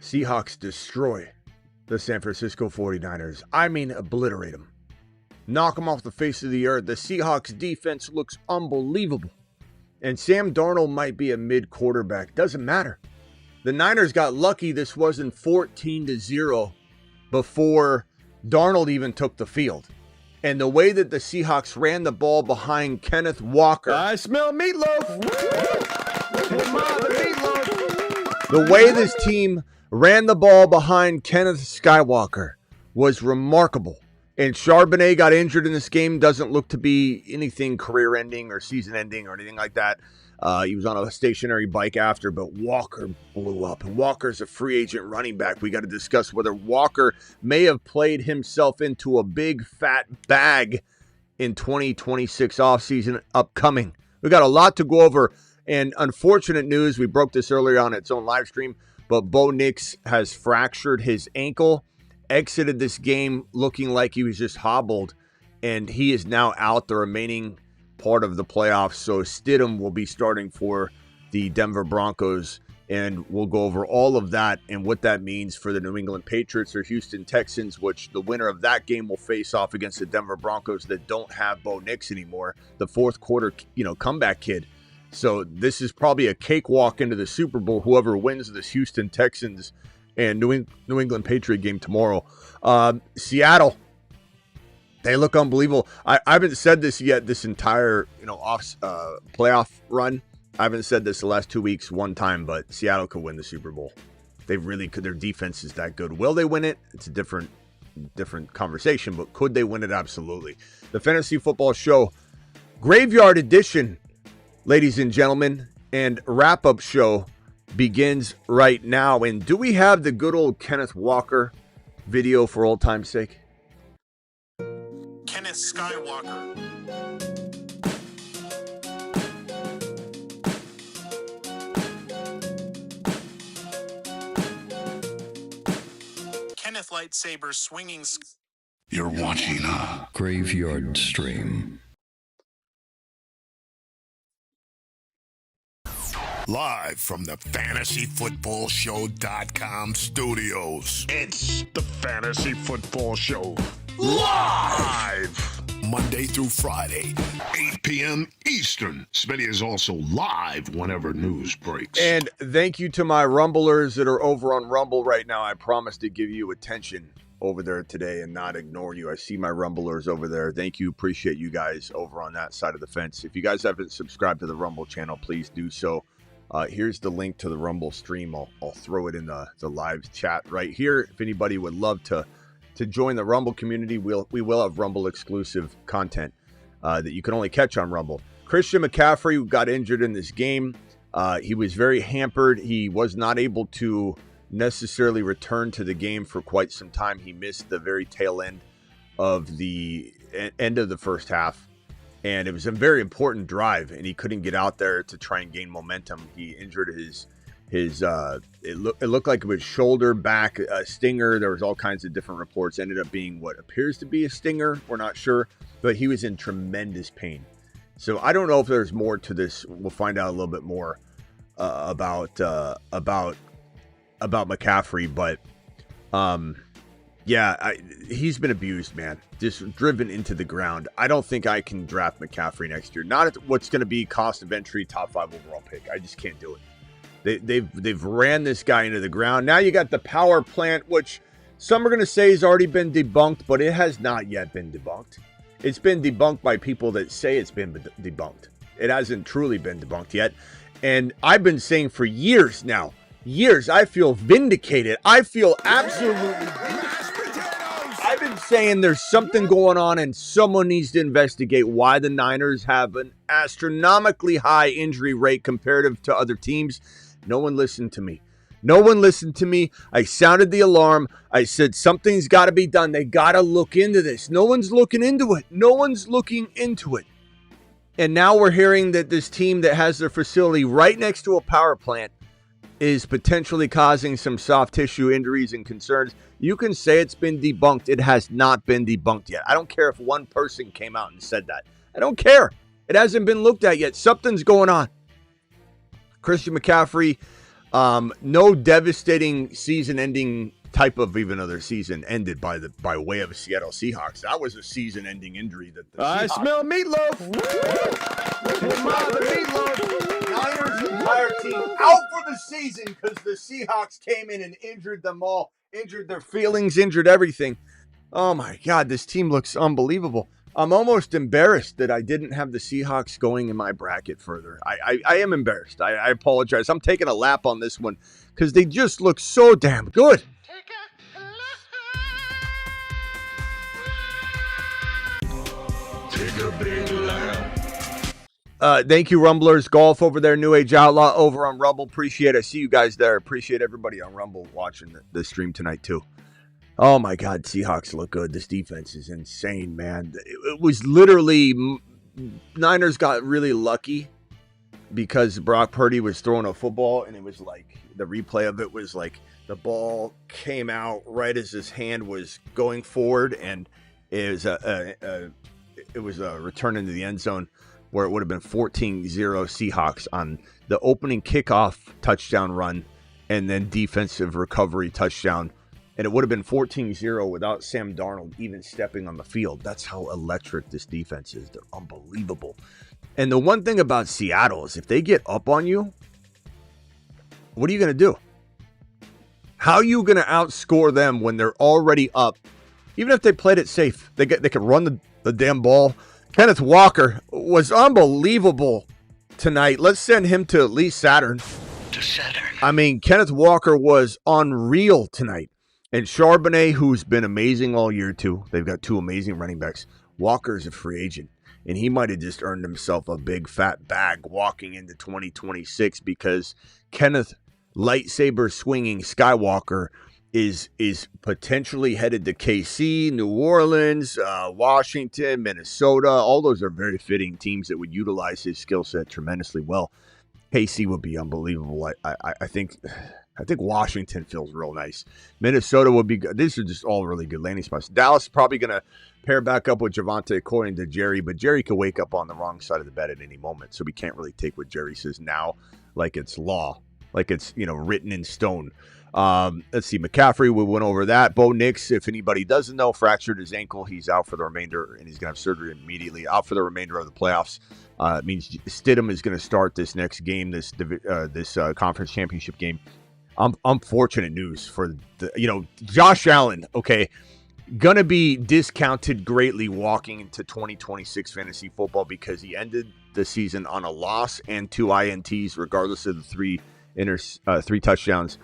Seahawks destroy the San Francisco 49ers. I mean, obliterate them. Knock them off the face of the earth. The Seahawks defense looks unbelievable. And Sam Darnold might be a mid-quarterback. Doesn't matter. The Niners got lucky this wasn't 14-0 before Darnold even took the field. And the way that the Seahawks ran the ball behind Kenneth Walker. I smell meatloaf. The way this team ran the ball behind Kenneth Skywalker was remarkable. And Charbonnet got injured in this game. Doesn't look to be anything career-ending or season-ending or anything like that. He was on a stationary bike after, but Walker blew up. And Walker's a free agent running back. We got to discuss whether Walker may have played himself into a big fat bag in 2026 offseason upcoming. We got a lot to go over. And unfortunate news, we broke this earlier on its own live stream, but Bo Nix has fractured his ankle, exited this game looking like he was just hobbled, and he is now out the remaining part of the playoffs. So Stidham will be starting for the Denver Broncos, and we'll go over all of that and what that means for the New England Patriots or Houston Texans, which the winner of that game will face off against the Denver Broncos that don't have Bo Nix anymore, the fourth quarter, comeback kid. So this is probably a cakewalk into the Super Bowl, whoever wins this Houston Texans and New England Patriot game tomorrow. Seattle, they look unbelievable. I haven't said this yet this entire playoff run. I haven't said this the last 2 weeks one time, but Seattle could win the Super Bowl. They really could. Their defense is that good. Will they win it? It's a different conversation, but could they win it? Absolutely. The Fantasy Football Show Graveyard Edition, ladies and gentlemen, and wrap-up show begins right now. And do we have the good old Kenneth Walker video for old time's sake? Kenneth Skywalker. Kenneth lightsaber swinging. You're watching a Graveyard Stream. live from the FantasyFootballShow.com studios. It's the Fantasy Football Show live Monday through Friday, 8 p.m. Eastern. Smitty is also live whenever news breaks. And thank you to my Rumblers that are over on Rumble right now. I promise to give you attention over there today and not ignore you. I see my Rumblers over there. Thank you. Appreciate you guys over on that side of the fence. If you guys haven't subscribed to the Rumble channel, please do so. Here's the link to the Rumble stream. I'll throw it in the live chat right here. If anybody would love to join the Rumble community, we will have Rumble exclusive content that you can only catch on Rumble. Christian McCaffrey got injured in this game. He was very hampered. He was not able to necessarily return to the game for quite some time. He missed the very tail end of the first half. And it was a very important drive, and he couldn't get out there to try and gain momentum. He injured his it looked like it was shoulder, back, stinger. There was all kinds of different reports. Ended up being what appears to be a stinger. We're not sure, but he was in tremendous pain. So I don't know if there's more to this. We'll find out a little bit more about McCaffrey, but he's been abused, man. Just driven into the ground. I don't think I can draft McCaffrey next year. Not at what's going to be cost of entry, top 5 overall pick. I just can't do it. They've ran this guy into the ground. Now you got the power plant, which some are going to say has already been debunked, but it has not yet been debunked. It's been debunked by people that say it's been debunked. It hasn't truly been debunked yet. And I've been saying for years now, I feel vindicated. I feel absolutely. I've been saying there's something going on and someone needs to investigate why the Niners have an astronomically high injury rate comparative to other teams. No one listened to me. I sounded the alarm. I said something's got to be done. They got to look into this. No one's looking into it. And now we're hearing that this team that has their facility right next to a power plant is potentially causing some soft tissue injuries and concerns. You can say it's been debunked. It has not been debunked yet. I don't care if one person came out and said that. I don't care. It hasn't been looked at yet. Something's going on. Christian McCaffrey No devastating season-ending type of even other season ended by way of a Seattle Seahawks. That was a season-ending injury that the I Seahawks. smell meatloaf. Niners entire team out for the season because the Seahawks came in and injured them all, injured their feelings, injured everything. Oh my God, this team looks unbelievable. I'm almost embarrassed that I didn't have the Seahawks going in my bracket further. I am embarrassed. I apologize. I'm taking a lap on this one because they just look so damn good. Take a big lap. Thank you, Rumblers. Golf over there, New Age Outlaw over on Rumble. Appreciate it. I see you guys there. Appreciate everybody on Rumble watching the stream tonight, too. Oh, my God. Seahawks look good. This defense is insane, man. It was literally Niners got really lucky because Brock Purdy was throwing a football, and it was like the replay of it was like the ball came out right as his hand was going forward, and it was a return into the end zone where it would have been 14-0 Seahawks on the opening kickoff touchdown run and then defensive recovery touchdown. And it would have been 14-0 without Sam Darnold even stepping on the field. That's how electric this defense is. They're unbelievable. And the one thing about Seattle is if they get up on you, what are you going to do? How are you going to outscore them when they're already up? Even if they played it safe, they could run the damn ball. Kenneth Walker was unbelievable tonight. Let's send him to at least Saturn. I mean, Kenneth Walker was unreal tonight. And Charbonnet, who's been amazing all year, too. They've got two amazing running backs. Walker's a free agent. And he might have just earned himself a big fat bag walking into 2026 because Kenneth lightsaber swinging Skywalker is potentially headed to KC, New Orleans, Washington, Minnesota. All those are very fitting teams that would utilize his skill set tremendously well. KC would be unbelievable. I think Washington feels real nice. Minnesota would be good. These are just all really good landing spots. Dallas is probably going to pair back up with Javonte according to Jerry, but Jerry could wake up on the wrong side of the bed at any moment, so we can't really take what Jerry says now like it's law, like it's written in stone. Let's see, McCaffrey, we went over that. Bo Nix, if anybody doesn't know, fractured his ankle. He's out for the remainder, and he's going to have surgery immediately. Out for the remainder of the playoffs. It means Stidham is going to start this next game, this conference championship game. Unfortunate news for Josh Allen. Okay, gonna be discounted greatly walking into 2026 fantasy football because he ended the season on a loss and 2 INTs, regardless of the three touchdowns.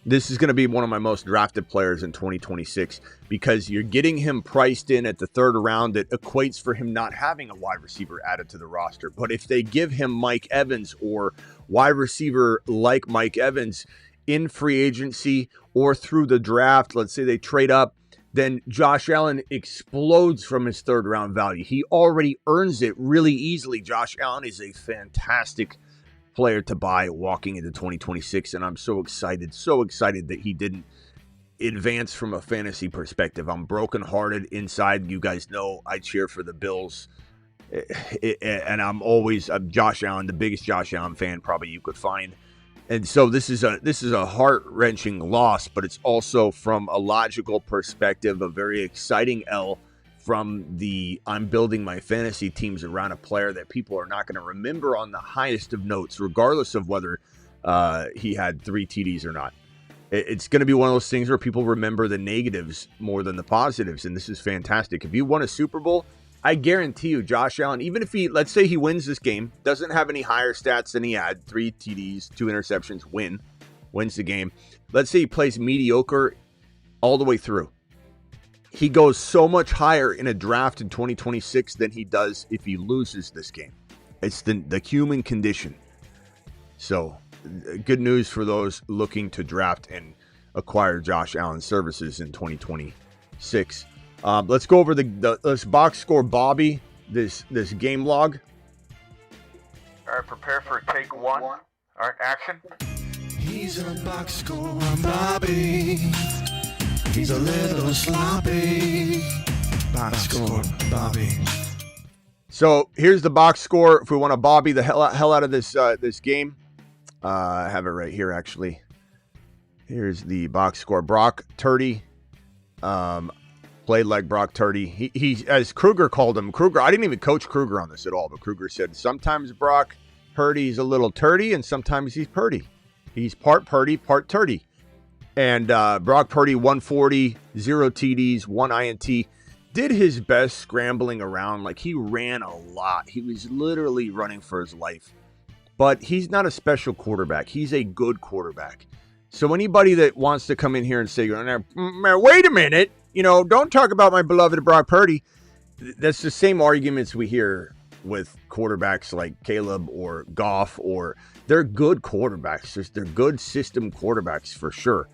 This is going to be one of my most drafted players in 2026 because you're getting him priced in at the third round. That equates for him not having a wide receiver added to the roster. But if they give him Mike Evans or wide receiver like Mike Evans in free agency or through the draft, let's say they trade up, then Josh Allen explodes from his third round value. He already earns it really easily. Josh Allen is a fantastic player to buy walking into 2026, and I'm so excited that he didn't advance from a fantasy perspective. I'm brokenhearted inside. You guys know I cheer for the Bills, and I'm Josh Allen, the biggest Josh Allen fan probably you could find. And so this is a heart-wrenching loss, but it's also from a logical perspective a very exciting L from I'm building my fantasy teams around a player that people are not going to remember on the highest of notes, regardless of whether he had 3 TDs or not. It's going to be one of those things where people remember the negatives more than the positives, and this is fantastic. If you won a Super Bowl, I guarantee you, Josh Allen, even if let's say he wins this game, doesn't have any higher stats than he had, 3 TDs, 2 interceptions, wins the game. Let's say he plays mediocre all the way through. He goes so much higher in a draft in 2026 than he does if he loses this game. It's the human condition. So, good news for those looking to draft and acquire Josh Allen services in 2026. Let's go over this box score, Bobby, this game log. All right, prepare for take 1. All right, action. He's a box score, Bobby. He's a little sloppy. Box score, Bobby. So here's the box score. If we want to Bobby the hell out of this game, I have it right here, actually. Here's the box score. Brock Turdy played like Brock Turdy. He, as Kruger called him, I didn't even coach Kruger on this at all, but Kruger said sometimes Brock Purdy's a little turdy and sometimes he's Purdy. He's part Purdy, part turdy. And Brock Purdy, 140, 0 TDs, 1 INT. Did his best scrambling around. Like, he ran a lot. He was literally running for his life. But he's not a special quarterback. He's a good quarterback. So anybody that wants to come in here and say, wait a minute, don't talk about my beloved Brock Purdy. That's the same arguments we hear with quarterbacks like Caleb or Goff, or they're good quarterbacks. They're good system quarterbacks for sure.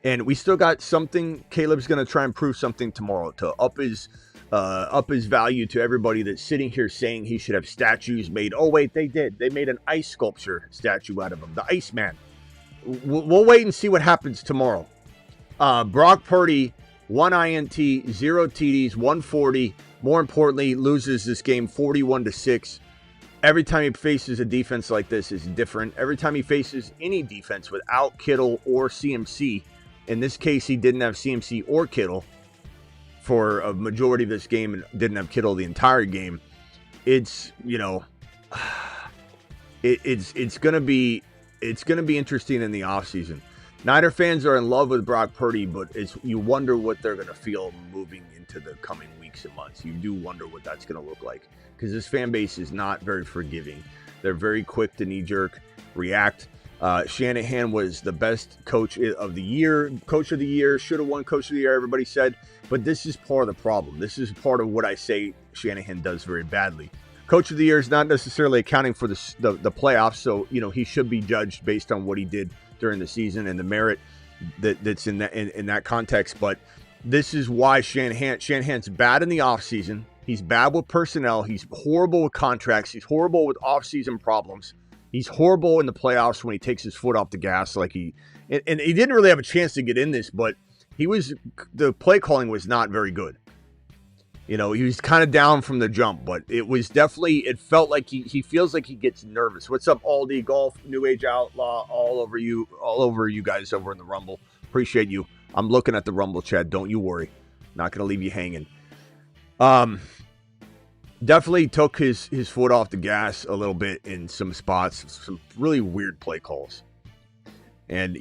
And we still got something. Caleb's going to try and prove something tomorrow to up his value to everybody that's sitting here saying he should have statues made. Oh, wait, they did. They made an ice sculpture statue out of him, the Iceman. We'll wait and see what happens tomorrow. Brock Purdy, 1 INT, 0 TDs, 140. More importantly, loses this game 41-6. Every time he faces a defense like this is different. Every time he faces any defense without Kittle or CMC, in this case, he didn't have CMC or Kittle for a majority of this game and didn't have Kittle the entire game. It's, it's going to be interesting in the offseason. Niner fans are in love with Brock Purdy, but you wonder what they're going to feel moving into the coming weeks and months. You do wonder what that's going to look like, because this fan base is not very forgiving. They're very quick to knee-jerk react. Shanahan was the best coach of the year. Coach of the year, should have won coach of the year, everybody said. But this is part of the problem. This is part of what I say Shanahan does very badly. Coach of the year is not necessarily accounting for the playoffs, so he should be judged based on what he did during the season and the merit that's in that context. But this is why Shanahan's bad in the offseason. He's bad with personnel. He's horrible with contracts. He's horrible with offseason problems. He's horrible in the playoffs when he takes his foot off the gas. And he didn't really have a chance to get in this, but the play calling was not very good. He was kind of down from the jump, but it felt like he feels like he gets nervous. What's up, Aldi Golf, New Age Outlaw, all over you guys over in the Rumble. Appreciate you. I'm looking at the Rumble chat. Don't you worry. Not going to leave you hanging. Definitely took his foot off the gas a little bit in some spots, some really weird play calls. And,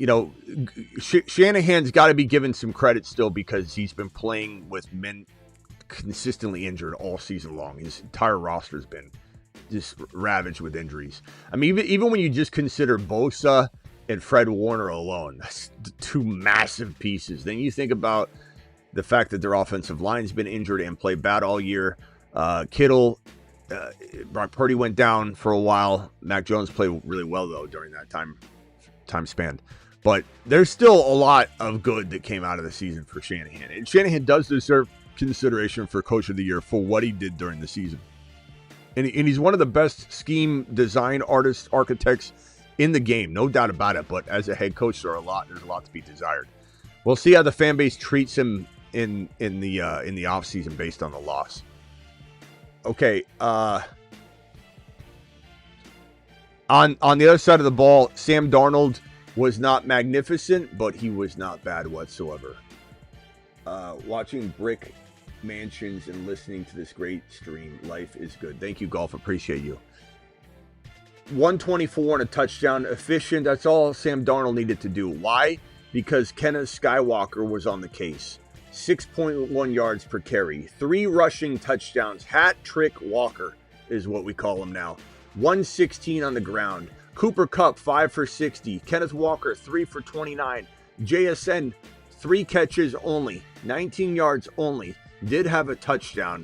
Shanahan's got to be given some credit still, because he's been playing with men consistently injured all season long. His entire roster has been just ravaged with injuries. I mean, even when you just consider Bosa and Fred Warner alone, that's two massive pieces. Then you think about the fact that their offensive line's been injured and played bad all year. Kittle, Brock Purdy went down for a while. Mac Jones played really well, though, during that time span. But there's still a lot of good that came out of the season for Shanahan. And Shanahan does deserve consideration for Coach of the Year for what he did during the season. And he's one of the best scheme design architects in the game, no doubt about it. But as a head coach, there's a lot to be desired. We'll see how the fan base treats him in the offseason based on the loss. Okay, on the other side of the ball, Sam Darnold was not magnificent, but he was not bad whatsoever. Watching brick mansions and listening to this great stream, life is good. Thank you, Golf. Appreciate you. 124 and a touchdown, efficient. That's all Sam Darnold needed to do. Why? Because Kenneth Skywalker was on the case. 6.1 yards per carry, 3 rushing touchdowns. Hat trick Walker is what we call him now. 116 on the ground. Cooper Kupp 5 for 60. Kenneth Walker 3 for 29. JSN 3 catches only, 19 yards only. Did have a touchdown.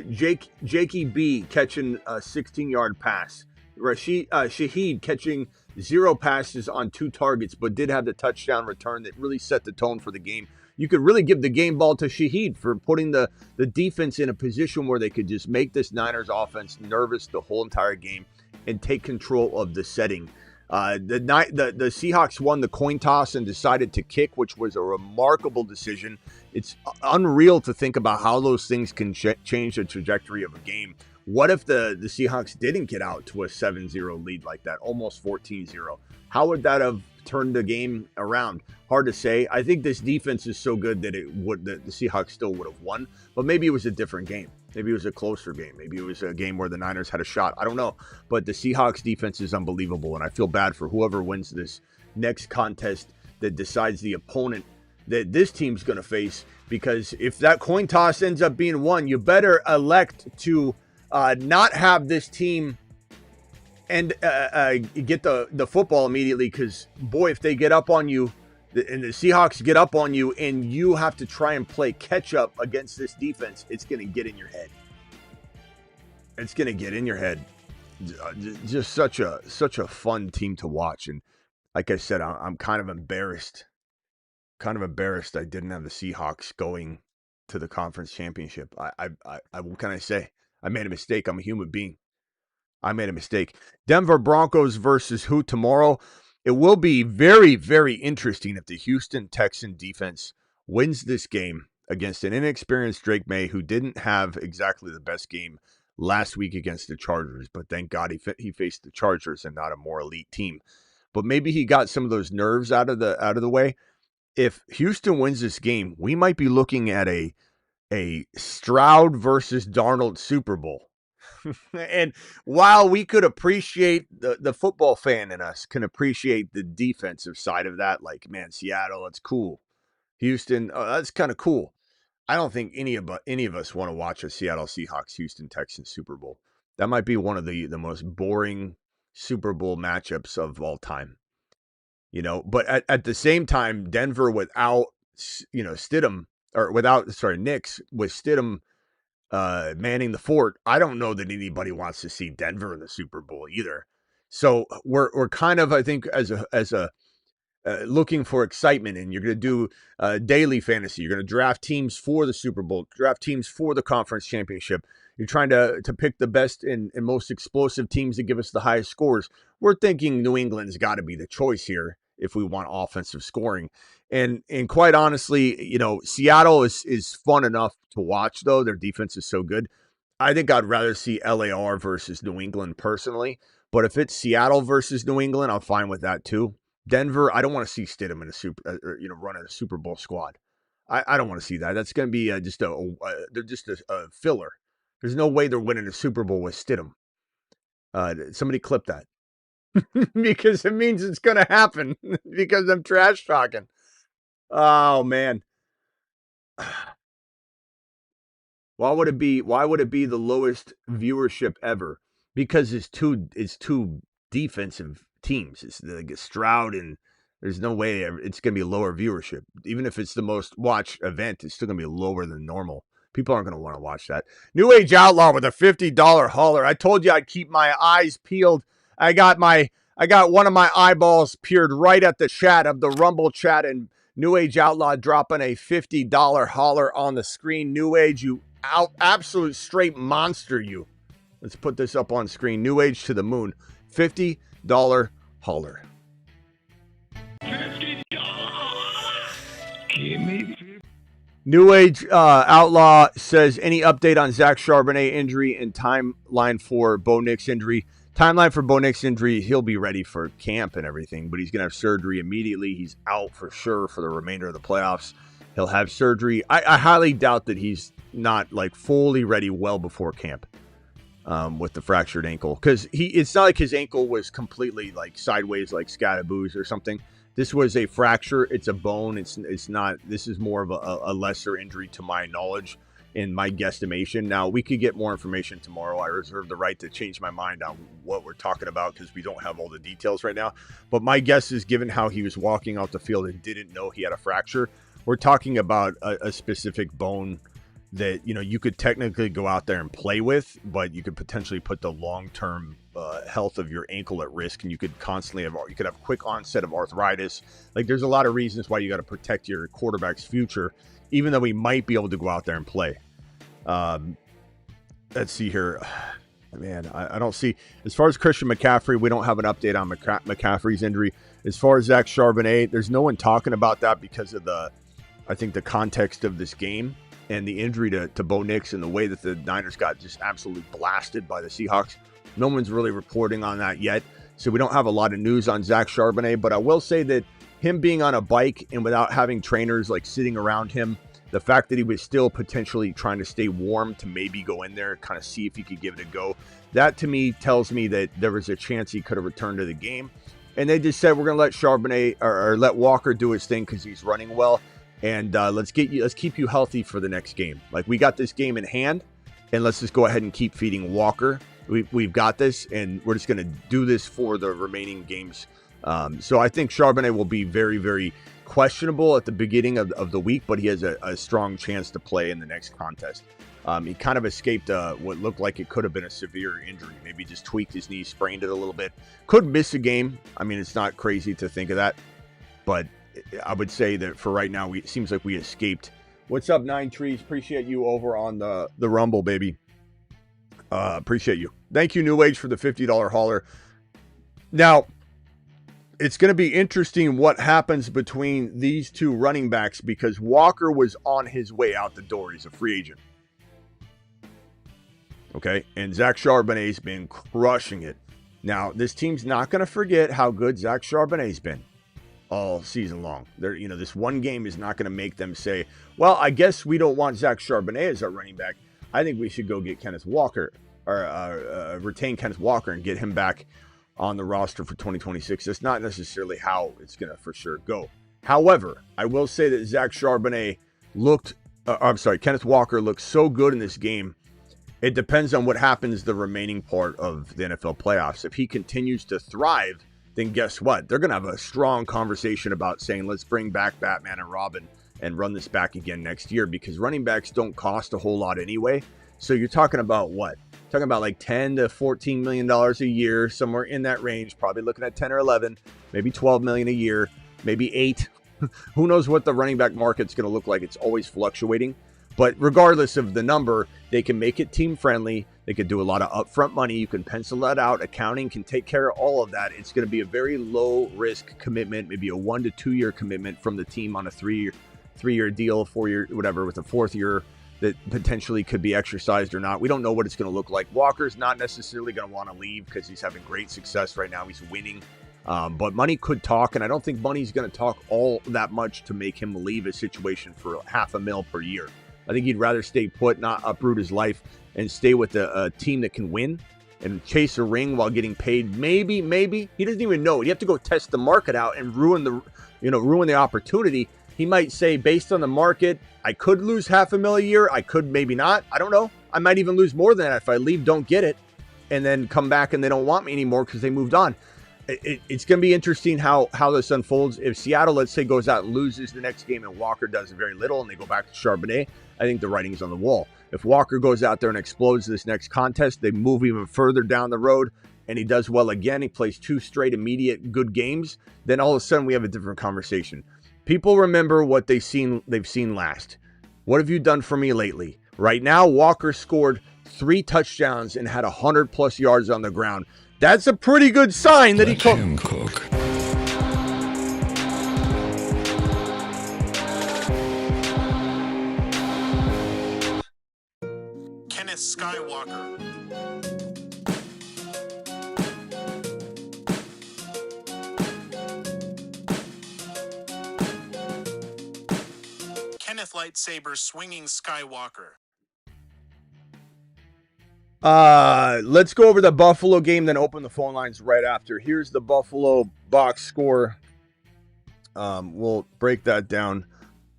Jakey B catching a 16-yard pass. Shaheed catching 0 passes on 2 targets, but did have the touchdown return that really set the tone for the game. You could really give the game ball to Shaheed for putting the defense in a position where they could just make this Niners offense nervous the whole entire game and take control of the setting. The Seahawks won the coin toss and decided to kick, which was a remarkable decision. It's unreal to think about how those things can change the trajectory of a game What if the Seahawks didn't get out to a 7-0 lead like that, almost 14-0? How would that have turned the game around? Hard to say. I think this defense is so good that the Seahawks still would have won, but maybe it was a different game. Maybe it was a closer game. Maybe it was a game where the Niners had a shot. I don't know, but the Seahawks defense is unbelievable, and I feel bad for whoever wins this next contest that decides the opponent that this team's going to face, because if that coin toss ends up being won, you better elect to not have this team and get the football immediately, because, boy, if they get up on you and the Seahawks get up on you and you have to try and play catch up against this defense, it's going to get in your head. It's going to get in your head. Just such a fun team to watch. And like I said, I'm kind of embarrassed. I didn't have the Seahawks going to the conference championship. What can I say? I made a mistake. I'm a human being. I made a mistake. Denver Broncos versus who tomorrow? It will be very, very interesting if the Houston Texan defense wins this game against an inexperienced Drake May, who didn't have exactly the best game last week against the Chargers. But thank God he faced the Chargers and not a more elite team. But maybe he got some of those nerves out of the way. If Houston wins this game, we might be looking at a Stroud versus Darnold Super Bowl. And while we could appreciate the football fan in us can appreciate the defensive side of that, like, man, Seattle, that's cool. Houston, that's kind of cool. I don't think any of us want to watch a Seattle Seahawks Houston Texans Super Bowl. That might be one of the most boring Super Bowl matchups of all time. But at the same time, Denver without Stidham, or Knicks with Stidham manning the fort, I don't know that anybody wants to see Denver in the Super Bowl either. So we're kind of, I think, as a looking for excitement, and you're going to do daily fantasy. You're going to draft teams for the Super Bowl, draft teams for the conference championship. You're trying to pick the best and most explosive teams that give us the highest scores. We're thinking New England's got to be the choice here if we want offensive scoring. And quite honestly, Seattle is fun enough to watch, though. Their defense is so good. I think I'd rather see LAR versus New England personally. But if it's Seattle versus New England, I'm fine with that too. Denver, I don't want to see Stidham in running a Super Bowl squad. I don't want to see that. That's going to be just a filler. There's no way they're winning a Super Bowl with Stidham. Somebody clip that. Because it means it's going to happen, because I'm trash talking. Oh, man. Why would it be the lowest viewership ever? Because it's two defensive teams. It's like Stroud, and there's no way it's going to be lower viewership. Even if it's the most watched event, it's still going to be lower than normal. People aren't going to want to watch that. New Age Outlaw with a $50 hauler. I told you I'd keep my eyes peeled. I got one of my eyeballs peered right at the chat of the Rumble chat, and New Age Outlaw dropping a $50 hauler on the screen. New Age, you absolute straight monster, you. Let's put this up on screen. New Age to the moon. $50 hauler. $50. Give me New Age Outlaw says, any update on Zach Charbonnet injury and timeline for Bo Nix injury? Timeline for Bo Nix injury, he'll be ready for camp and everything, but he's going to have surgery immediately. He's out for sure for the remainder of the playoffs. He'll have surgery. I highly doubt that he's not fully ready well before camp with the fractured ankle, because it's not like his ankle was completely sideways like Scadaboo's or something. This was a fracture. It's a bone. It's not. This is more of a lesser injury to my knowledge, in my guesstimation. Now, we could get more information tomorrow. I reserve the right to change my mind on what we're talking about, because we don't have all the details right now. But my guess is, given how he was walking out the field and didn't know he had a fracture, we're talking about a specific bone that you could technically go out there and play with, but you could potentially put the long-term health of your ankle at risk, and you could have quick onset of arthritis. There's a lot of reasons why you got to protect your quarterback's future, even though we might be able to go out there and play. Let's see here. Man, I don't see. As far as Christian McCaffrey, we don't have an update on McCaffrey's injury. As far as Zach Charbonnet, there's no one talking about that because of the context of this game. and the injury to Bo Nix and the way that the Niners got just absolutely blasted by the Seahawks, no one's really reporting on that yet. So we don't have a lot of news on Zach Charbonnet, but I will say that him being on a bike and without having trainers like sitting around him, the fact that he was still potentially trying to stay warm to maybe go in there, kind of see if he could give it a go, that to me tells me that there was a chance he could have returned to the game. And they just said, we're going to let Charbonnet or let Walker do his thing because he's running well. And let's keep you healthy for the next game. Like, we got this game in hand, and let's just go ahead and keep feeding Walker. We've got this, and we're just going to do this for the remaining games. So I think Charbonnet will be very, very questionable at the beginning of the week, but he has a strong chance to play in the next contest. He kind of escaped what looked like it could have been a severe injury. Maybe just tweaked his knee, sprained it a little bit. Could miss a game. I mean, it's not crazy to think of that, but I would say that for right now, it seems like we escaped. What's up, Nine Trees? Appreciate you over on the Rumble, baby. Appreciate you. Thank you, New Age, for the $50 hauler. Now, it's going to be interesting what happens between these two running backs because Walker was on his way out the door. He's a free agent. Okay, and Zach Charbonnet's been crushing it. Now, this team's not going to forget how good Zach Charbonnet's been all season long. This one game is not going to make them say, well, I guess we don't want Zach Charbonnet as our running back. I think we should go get Kenneth Walker or retain Kenneth Walker and get him back on the roster for 2026. That's not necessarily how it's going to for sure go. However, I will say that Zach Charbonnet Kenneth Walker looked so good in this game. It depends on what happens the remaining part of the NFL playoffs. If he continues to thrive, then guess what? They're going to have a strong conversation about saying, let's bring back Batman and Robin and run this back again next year, because running backs don't cost a whole lot anyway. So you're talking about what? Talking about like $10 to $14 million a year, somewhere in that range, probably looking at 10 or 11, maybe 12 million a year, maybe 8. Who knows what the running back market's going to look like? It's always fluctuating. But regardless of the number, they can make it team friendly. They could do a lot of upfront money. You can pencil that out. Accounting can take care of all of that. It's going to be a very low risk commitment, maybe a 1 to 2 year commitment from the team on a three-year deal, 4 year, whatever, with a 4th year that potentially could be exercised or not. We don't know what it's going to look like. Walker's not necessarily going to want to leave because he's having great success right now. He's winning. But money could talk, and I don't think money's going to talk all that much to make him leave a situation for $500,000 per year. I think he'd rather stay put, not uproot his life, and stay with a team that can win and chase a ring while getting paid. Maybe he doesn't even know. You have to go test the market out and ruin the opportunity. He might say, based on the market, I could lose $500,000 a year. I could maybe not. I don't know. I might even lose more than that if I leave, don't get it, and then come back and they don't want me anymore because they moved on. It's going to be interesting how this unfolds. If Seattle, let's say, goes out and loses the next game and Walker does very little and they go back to Charbonnet, I think the writing's on the wall. If Walker goes out there and explodes this next contest, they move even further down the road and he does well again, he plays 2 straight immediate good games, then all of a sudden we have a different conversation. People remember what they've seen last. What have you done for me lately? Right now, Walker scored 3 touchdowns and had 100+ yards on the ground. That's a pretty good sign that Let him cook. Kenneth Skywalker. Kenneth Lightsaber Swinging Skywalker. Let's go over the Buffalo game, then open the phone lines right after. Here's the Buffalo box score. We'll break that down.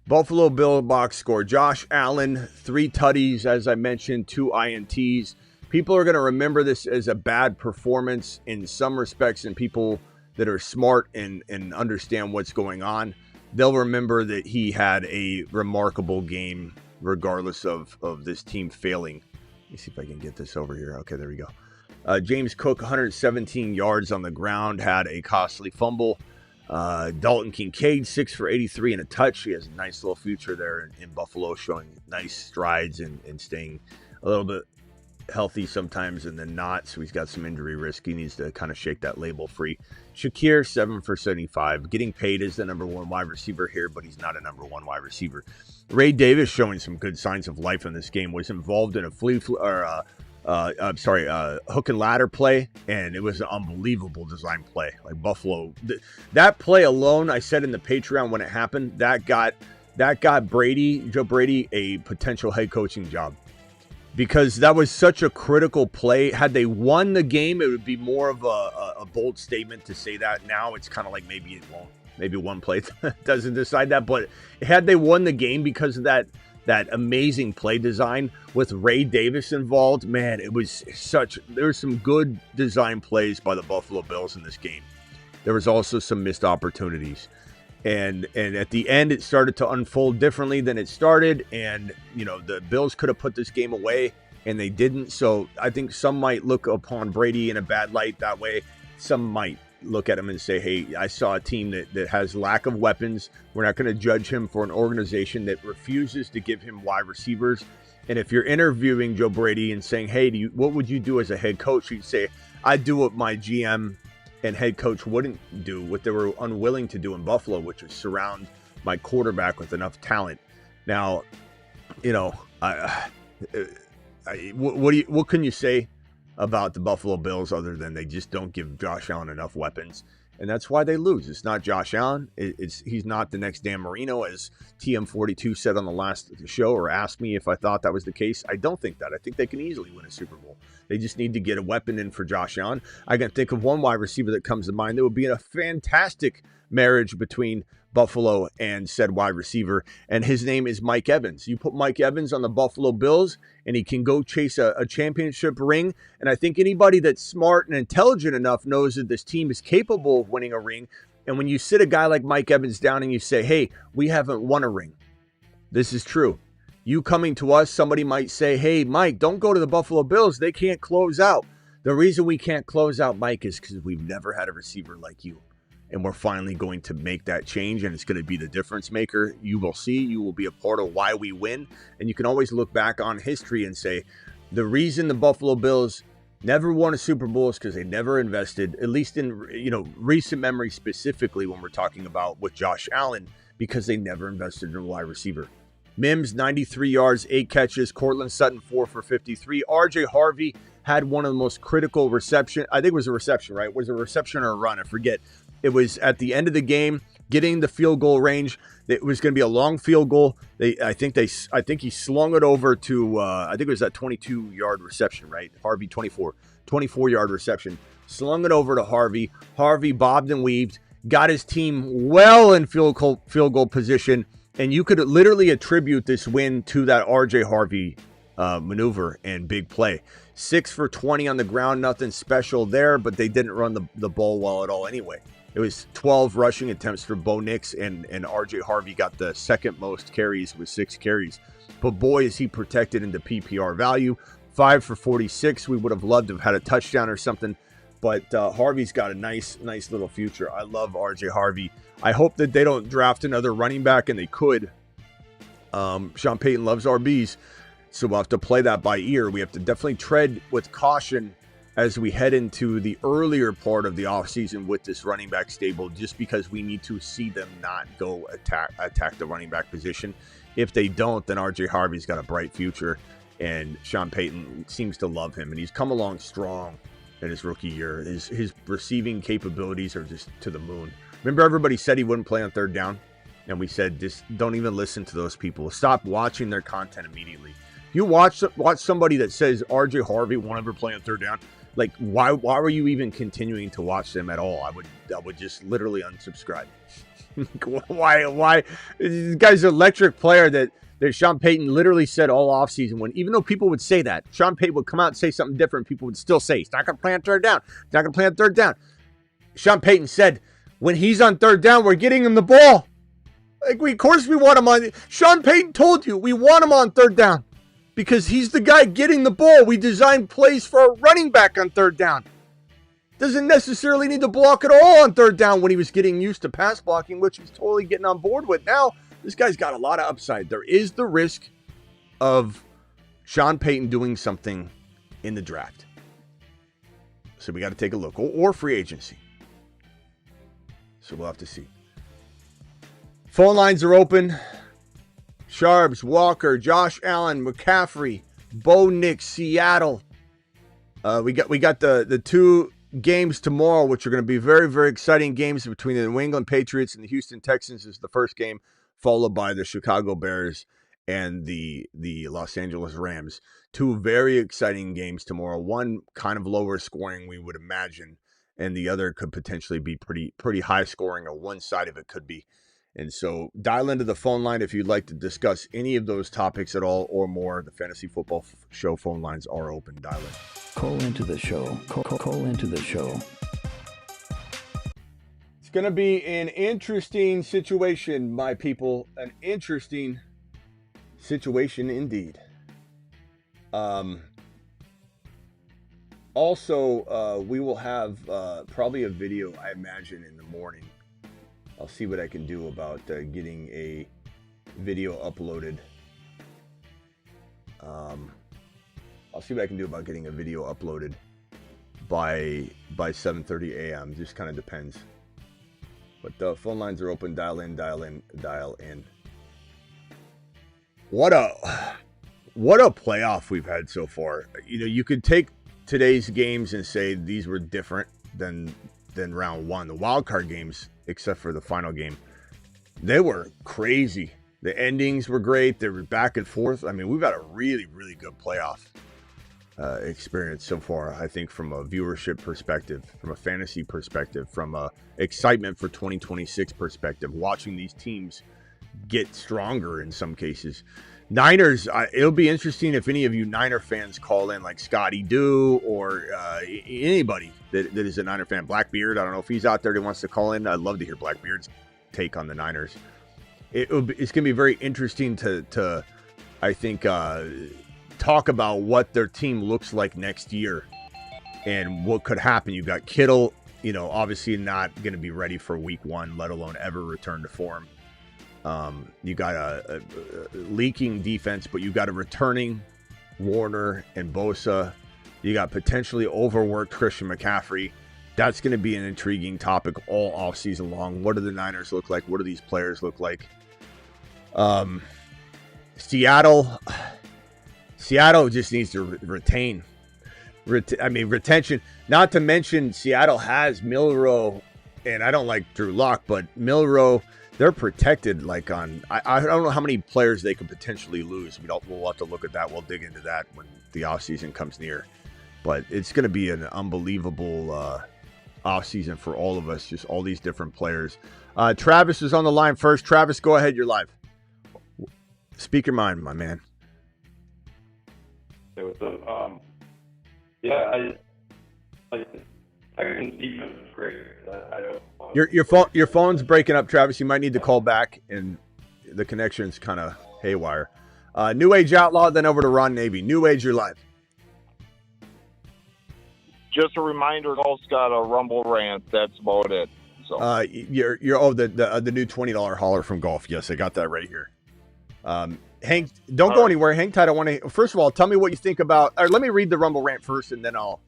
Buffalo Bill box score. Josh Allen, 3 tutties, as I mentioned, 2 INTs. People are going to remember this as a bad performance in some respects, and people that are smart and understand what's going on, they'll remember that he had a remarkable game regardless of this team failing. Let me see if I can get this over here. Okay, there we go. James Cook, 117 yards on the ground, had a costly fumble. Dalton Kincaid, 6 for 83 and a touch. He has a nice little future there in Buffalo, showing nice strides and staying a little bit healthy sometimes and then not, so he's got some injury risk. He needs to kind of shake that label free. Shakir, 7 for 75. Getting paid as the number 1 wide receiver here, but he's not a number 1 wide receiver. Ray Davis showing some good signs of life in this game. Was involved in a hook and ladder play, and it was an unbelievable design play. Like Buffalo, that play alone, I said in the Patreon when it happened, that got Joe Brady, a potential head coaching job. Because that was such a critical play. Had they won the game, it would be more of a bold statement to say that. Now it's kind of like maybe it won't. Maybe one play doesn't decide that. But had they won the game because of that amazing play design with Ray Davis involved, man, there were some good design plays by the Buffalo Bills in this game. There was also some missed opportunities. And at the end, it started to unfold differently than it started. And, the Bills could have put this game away, and they didn't. So I think some might look upon Brady in a bad light that way. Some might look at him and say, hey, I saw a team that has lack of weapons. We're not going to judge him for an organization that refuses to give him wide receivers. And if you're interviewing Joe Brady and saying, hey, what would you do as a head coach? You'd say, I'd do what my GM and head coach wouldn't do, what they were unwilling to do in Buffalo, which was surround my quarterback with enough talent. Now, what can you say about the Buffalo Bills other than they just don't give Josh Allen enough weapons? And that's why they lose. It's not Josh Allen. He's not the next Dan Marino, as TM42 said on the last show, or asked me if I thought that was the case. I don't think that. I think they can easily win a Super Bowl. They just need to get a weapon in for Josh Allen. I can think of one wide receiver that comes to mind that would be a fantastic marriage between Buffalo and said wide receiver, and his name is Mike Evans. You put Mike Evans on the Buffalo Bills, and he can go chase a championship ring, and I think anybody that's smart and intelligent enough knows that this team is capable of winning a ring. And when you sit a guy like Mike Evans down and you say, hey, we haven't won a ring. This is true. You coming to us, somebody might say, hey, Mike, don't go to the Buffalo Bills. They can't close out. The reason we can't close out, Mike, is because we've never had a receiver like you. And we're finally going to make that change, and it's going to be the difference maker. You will see. You will be a part of why we win. And you can always look back on history and say, the reason the Buffalo Bills never won a Super Bowl is because they never invested, at least in recent memory specifically when we're talking about with Josh Allen, because they never invested in a wide receiver. Mims, 93 yards, 8 catches. Cortland Sutton, 4 for 53. RJ Harvey had one of the most critical reception. I think it was a reception, right? Was it a reception or a run? I forget. It was at the end of the game, getting the field goal range. It was going to be a long field goal. I think he slung it over to, I think it was that 22-yard reception, right? Harvey, 24-yard reception. Slung it over to Harvey. Harvey bobbed and weaved, got his team well in field goal position, and you could literally attribute this win to that RJ Harvey maneuver and big play. 6 for 20 on the ground, nothing special there, but they didn't run the ball well at all anyway. It was 12 rushing attempts for Bo Nix, and RJ Harvey got the second most carries with 6 carries. But boy, is he protected into PPR value. 5 for 46. We would have loved to have had a touchdown or something, but Harvey's got a nice little future. I love RJ Harvey. I hope that they don't draft another running back, and they could. Sean Payton loves RBs, so we'll have to play that by ear. We have to definitely tread with caution as we head into the earlier part of the offseason with this running back stable, just because we need to see them not go attack the running back position. If they don't, then RJ Harvey's got a bright future, and Sean Payton seems to love him, and he's come along strong in his rookie year. His receiving capabilities are just to the moon. Remember, everybody said he wouldn't play on third down, and we said, just don't even listen to those people. Stop watching their content immediately. If you watch somebody that says RJ Harvey won't ever play on third down, like, why were you even continuing to watch them at all? I would just literally unsubscribe. Why? This guy's an electric player that Sean Payton literally said all offseason, when, even though people would say that, Sean Payton would come out and say something different, people would still say, he's not going to play on third down. He's not going to play on third down. Sean Payton said, when he's on third down, we're getting him the ball. Like, of course we want him on. Sean Payton told you we want him on third down, because he's the guy getting the ball. We designed plays for a running back on third down. Doesn't necessarily need to block at all on third down when he was getting used to pass blocking, which he's totally getting on board with. Now, this guy's got a lot of upside. There is the risk of Sean Payton doing something in the draft. So we got to take a look. Or free agency. So we'll have to see. Phone lines are open. Sharbs, Walker, Josh Allen, McCaffrey, Bo Nix, Seattle. We got the two games tomorrow, which are going to be very, very exciting games between the New England Patriots and the Houston Texans is the first game, followed by the Chicago Bears and the Los Angeles Rams. Two very exciting games tomorrow. One kind of lower scoring, we would imagine, and the other could potentially be pretty high scoring, or one side of it could be. And so dial into the phone line if you'd like to discuss any of those topics at all or more. The Fantasy Football Show phone lines are open. Dial in. Call into the show. Call into the show. It's going to be an interesting situation, my people. An interesting situation indeed. Also, we will have probably a video, I imagine, in the morning. I'll see what I can do about getting a video uploaded. I'll see what I can do about getting a video uploaded by 7:30 a.m. Just kind of depends. But the phone lines are open. Dial in. What a playoff we've had so far. You know, you could take today's games and say these were different than round one. The wild card games, except for the final game, they were crazy. The endings were great. They were back and forth. I mean, we've had a really, really good playoff experience so far, I think, from a viewership perspective, from a fantasy perspective, from a excitement for 2026 perspective, watching these teams get stronger in some cases. Niners, it'll be interesting if any of you Niner fans call in, like Scotty Do or anybody that is a Niner fan. Blackbeard, I don't know if he's out there that wants to call in. I'd love to hear Blackbeard's take on the Niners. It's going to be very interesting to I think, talk about what their team looks like next year and what could happen. You've got Kittle, obviously not going to be ready for week one, let alone ever return to form. You got a leaking defense, but you got a returning Warner and Bosa. You got potentially overworked Christian McCaffrey. That's going to be an intriguing topic all offseason long. What do the Niners look like? What do these players look like? Seattle just needs to retain. Retention. Not to mention Seattle has Milroe, and I don't like Drew Lock, but Milroe, they're protected like on, I don't know how many players they could potentially lose. We'll have to look at that. We'll dig into that when the offseason comes near. But it's going to be an unbelievable offseason for all of us, just all these different players. Travis is on the line first. Travis, go ahead. You're live. Speak your mind, my man. Hey, what's up? I think defense is great. Your phone's breaking up, Travis. You might need to call back, and the connection's kind of haywire. New Age Outlaw, then over to Ron Navy. New Age, you're live. Just a reminder, Golf's got a Rumble rant. That's about it. So you're the new $20 hauler from Golf. Yes, I got that right here. Hank, don't go anywhere. Hang tight. I want to. First of all, tell me what you think about. Or let me read the Rumble rant first, and then I'll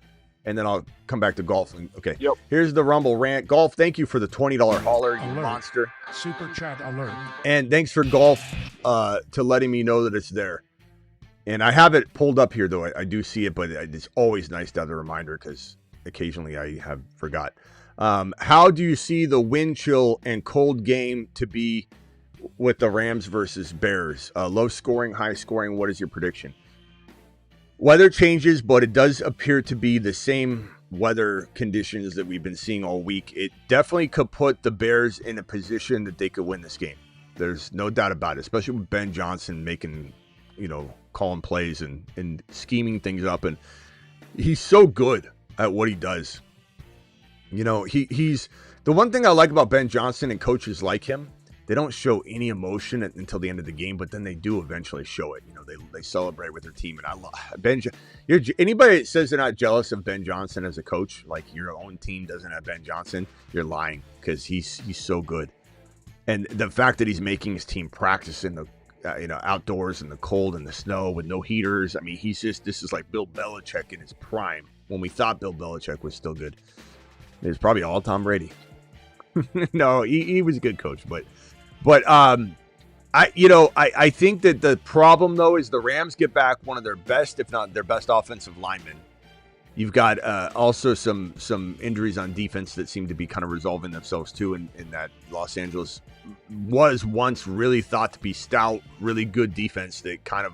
come back to Golf. Okay. Yep. Here's the Rumble rant. Golf, thank you for the $20 hauler, you monster. Super chat alert. And thanks for Golf to letting me know that it's there. And I have it pulled up here, though. I do see it, but it's always nice to have the reminder because occasionally I have forgot. How do you see the wind chill and cold game to be with the Rams versus Bears? Low scoring, high scoring. What is your prediction? Weather changes, but it does appear to be the same weather conditions that we've been seeing all week. It definitely could put the Bears in a position that they could win this game. There's no doubt about it, especially with Ben Johnson making, calling plays and scheming things up. And he's so good at what he does. He's the one thing I like about Ben Johnson and coaches like him. They don't show any emotion until the end of the game, but then they do eventually show it. They celebrate with their team, and I love Ben. Anybody that says they're not jealous of Ben Johnson as a coach, like your own team doesn't have Ben Johnson, you're lying because he's so good. And the fact that he's making his team practice in the outdoors in the cold and the snow with no heaters. I mean, this is like Bill Belichick in his prime when we thought Bill Belichick was still good. It was probably all Tom Brady. No, he was a good coach, but I think that the problem though is the Rams get back one of their best, if not their best, offensive linemen. You've got also some injuries on defense that seem to be kind of resolving themselves too, in that Los Angeles was once really thought to be stout, really good defense that kind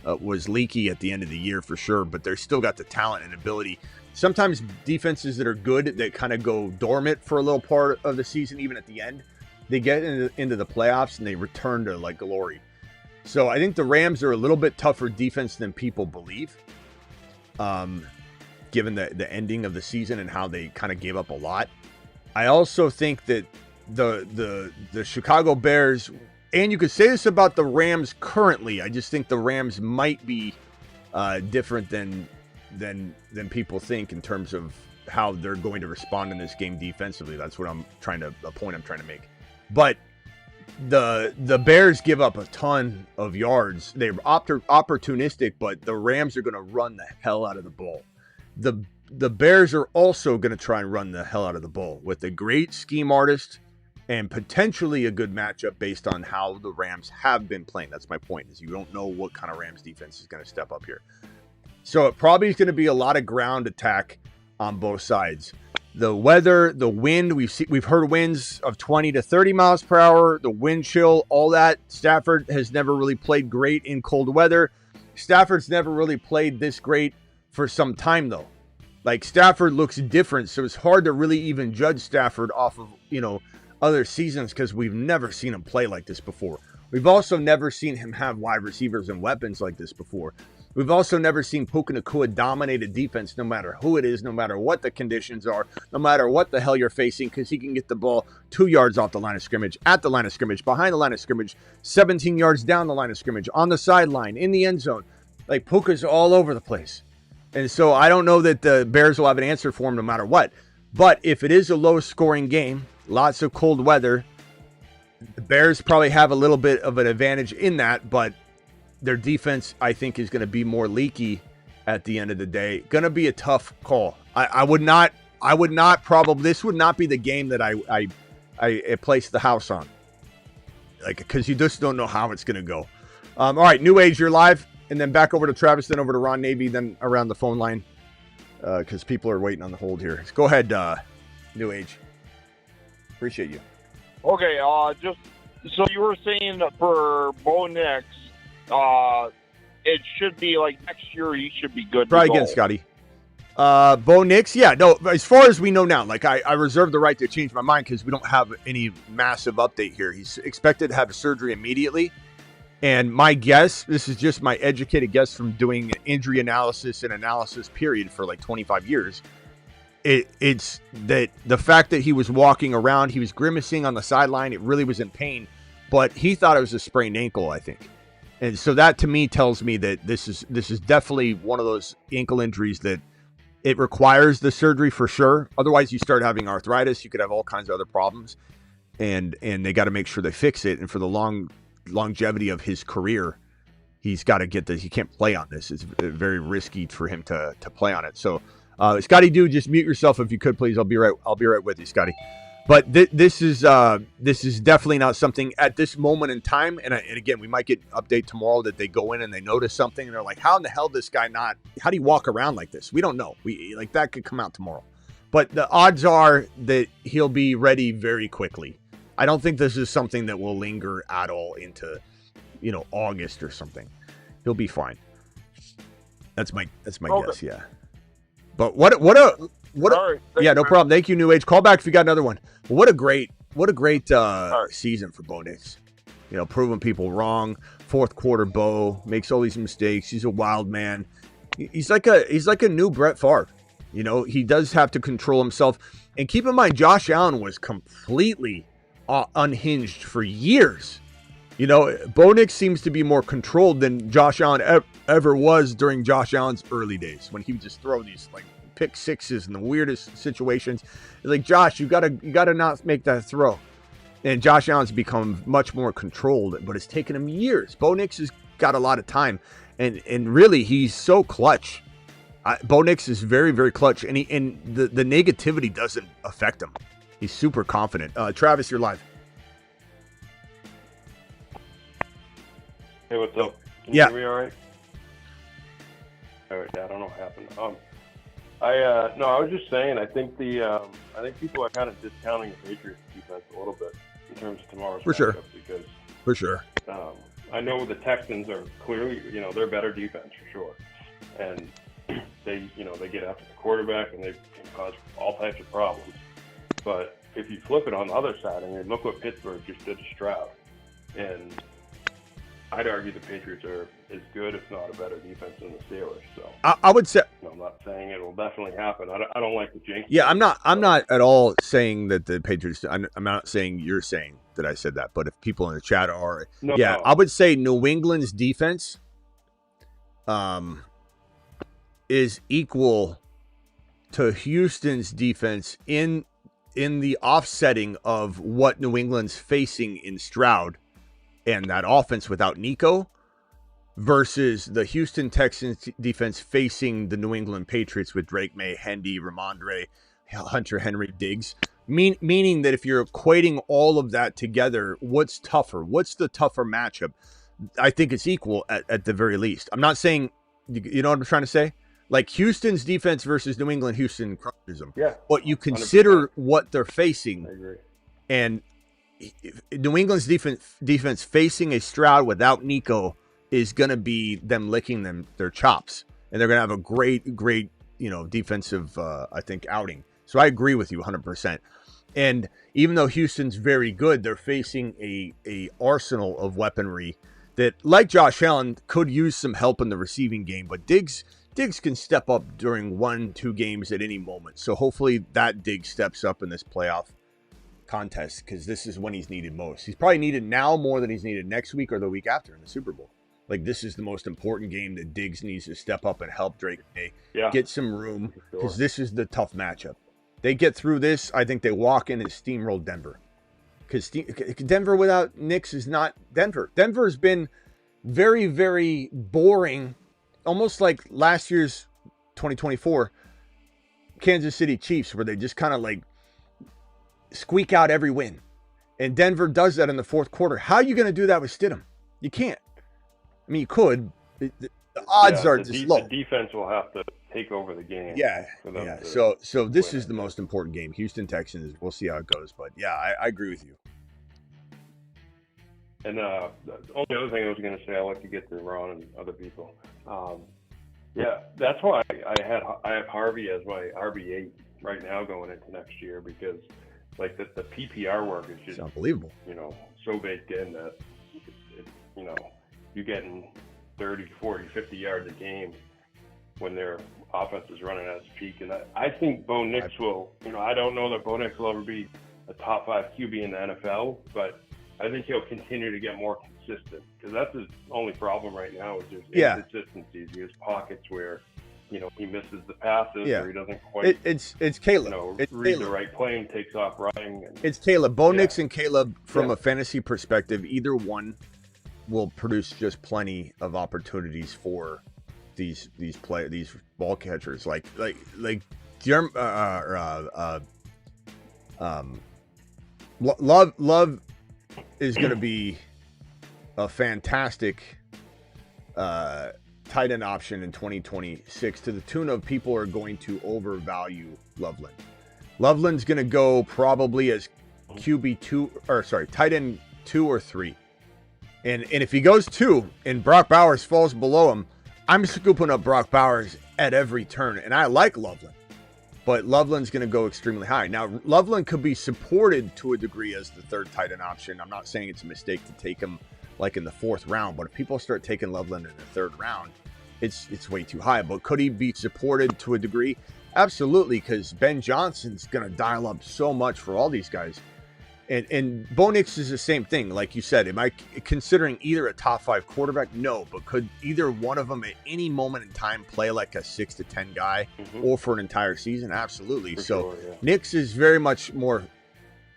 of was leaky at the end of the year for sure, but they're still got the talent and ability. Sometimes defenses that are good that kind of go dormant for a little part of the season, even at the end, they get into the playoffs and they return to like glory. So I think the Rams are a little bit tougher defense than people believe, given the ending of the season and how they kind of gave up a lot. I also think that the Chicago Bears, and you could say this about the Rams currently, I just think the Rams might be different than people think in terms of how they're going to respond in this game defensively. That's what the point I'm trying to make. But the Bears give up a ton of yards. They're opportunistic, but the Rams are going to run the hell out of the ball. The Bears are also going to try and run the hell out of the ball with a great scheme artist and potentially a good matchup based on how the Rams have been playing. That's my point, is you don't know what kind of Rams defense is going to step up here. So it probably is going to be a lot of ground attack on both sides. The weather, the wind, we've heard winds of 20 to 30 miles per hour, the wind chill, all that. Stafford has never really played great in cold weather. Stafford's never really played this great for some time, though. Like, Stafford looks different, so it's hard to really even judge Stafford off of, other seasons because we've never seen him play like this before. We've also never seen him have wide receivers and weapons like this before. We've also never seen Puka Nacua dominate a defense no matter who it is, no matter what the conditions are, no matter what the hell you're facing, because he can get the ball 2 yards off the line of scrimmage, at the line of scrimmage, behind the line of scrimmage, 17 yards down the line of scrimmage, on the sideline, in the end zone. Like, Puka's all over the place. And so I don't know that the Bears will have an answer for him no matter what. But if it is a low-scoring game, lots of cold weather, the Bears probably have a little bit of an advantage in that, but their defense, I think, is going to be more leaky at the end of the day. Going to be a tough call. I would not probably, this would not be the game that I place the house on. Like, because you just don't know how it's going to go. All right, New Age, you're live. And then back over to Travis, then over to Ron Navy, then around the phone line. Because people are waiting on the hold here. Go ahead, New Age. Appreciate you. Okay, just so you were saying that for Bo Nix, it should be like next year he should be good. Try again, Scotty. Bo Nix, yeah, no. As far as we know now, like I reserve the right to change my mind because we don't have any massive update here. He's expected to have surgery immediately, and my guess, this is just my educated guess from doing injury analysis and analysis period for like 25 years. It's that the fact that he was walking around, he was grimacing on the sideline, it really was in pain, but he thought it was a sprained ankle, I think. And so that to me tells me that this is definitely one of those ankle injuries that it requires the surgery for sure. Otherwise, you start having arthritis, you could have all kinds of other problems, and they got to make sure they fix it. And for the longevity of his career, he's got to get this. He can't play on this. It's very risky for him to play on it. So, Scotty, dude, just mute yourself if you could, please. I'll be right with you, Scotty. But this is definitely not something at this moment in time. And again, we might get an update tomorrow that they go in and they notice something and they're like, how in the hell this guy not? How do you walk around like this? We don't know. That could come out tomorrow. But the odds are that he'll be ready very quickly. I don't think this is something that will linger at all into, August or something. He'll be fine. That's my guess. Yeah. But what right, yeah, no problem. Thank you, New Age. Call back if you got another one. But what a great season for Bo Nix. Proving people wrong. Fourth quarter Bo makes all these mistakes. He's a wild man. He's like a new Brett Favre. He does have to control himself. And keep in mind, Josh Allen was completely unhinged for years. Bo Nix seems to be more controlled than Josh Allen ever was during Josh Allen's early days when he would just throw these pick sixes in the weirdest situations. It's like, Josh, you gotta not make that throw. And Josh Allen's become much more controlled, but it's taken him years. Bo Nix has got a lot of time, and really he's so clutch. Bo Nix is very, very clutch, and the negativity doesn't affect him. He's super confident. Travis, you're live. Hey, what's up? Can Yeah. you hear me all right? All right, yeah, I don't know what happened. I was just saying, I think people are kind of discounting the Patriots defense a little bit in terms of tomorrow's For sure. matchup because For sure. I know the Texans are clearly, they're better defense for sure, and they get after the quarterback and they can cause all types of problems. But if you flip it on the other side, I mean, look what Pittsburgh just did to Stroud, and I'd argue the Patriots are as good, if not a better defense than the Steelers. So I would say. I'm not saying it will definitely happen. I don't like the jinx. Yeah, I'm not at all saying that the Patriots. I'm not saying you're saying that I said that, but if people in the chat are, No. I would say New England's defense, is equal to Houston's defense in the offsetting of what New England's facing in Stroud and that offense without Nico versus the Houston Texans defense facing the New England Patriots with Drake May, Hendy, Ramondre, Hunter Henry, Diggs. Meaning that if you're equating all of that together, what's tougher? What's the tougher matchup? I think it's equal at the very least. I'm not saying, you know what I'm trying to say? Like Houston's defense versus New England, Houston crushes them. Yeah. But you consider 100%. what they're facing. I agree. And New England's defense facing a Stroud without Nico is going to be them licking their chops. And they're going to have a great, defensive, I think, outing. So I agree with you 100%. And even though Houston's very good, they're facing a arsenal of weaponry that, like Josh Allen, could use some help in the receiving game. But Diggs can step up during 1-2 games at any moment. So hopefully that Diggs steps up in this playoff contest because this is when he's needed most. He's probably needed now more than he's needed next week or the week after in the Super Bowl. Like, this is the most important game that Diggs needs to step up and help Drake May get some room because this is the tough matchup. They get through this, I think they walk in and steamroll Denver. Because Denver without Knicks is not Denver. Denver's been very, very boring, almost like last year's 2024 Kansas City Chiefs, where they just kind of like squeak out every win. And Denver does that in the fourth quarter. How are you going to do that with Stidham? You can't. I mean, you could. The odds are just low. The defense will have to take over the game. Yeah. For them So this is the most important game. Houston Texans. We'll see how it goes. But yeah, I agree with you. And the only other thing I was going to say, I like to get to Ron and other people. Yeah, that's why I have Harvey as my RB8 right now going into next year because like the PPR work is just unbelievable. So baked in that you're getting 30, 40, 50 yards a game when their offense is running at its peak. And I think Bo Nix will, I don't know that Bo Nix will ever be a top 5 QB in the NFL, but I think he'll continue to get more consistent because that's his only problem right now is his inconsistencies. He has pockets where, he misses the passes or he doesn't quite. It's Caleb. Read the right play and takes off running. It's Caleb. Bo Nix and Caleb, from a fantasy perspective, either one will produce just plenty of opportunities for these ball catchers. Love is going to be a fantastic tight end option in 2026 to the tune of people are going to overvalue Loveland. Loveland's going to go probably as tight end 2 or 3. And if he goes 2 and Brock Bowers falls below him, I'm scooping up Brock Bowers at every turn. And I like Loveland. But Loveland's going to go extremely high. Now, Loveland could be supported to a degree as the third tight end option. I'm not saying it's a mistake to take him like in the 4th round. But if people start taking Loveland in the 3rd round, it's way too high. But could he be supported to a degree? Absolutely, because Ben Johnson's going to dial up so much for all these guys. And Bo Nix is the same thing. Like you said, am I considering either a top 5 quarterback? No, but could either one of them at any moment in time play like a 6 to 10 guy or for an entire season? Absolutely. Nix is very much more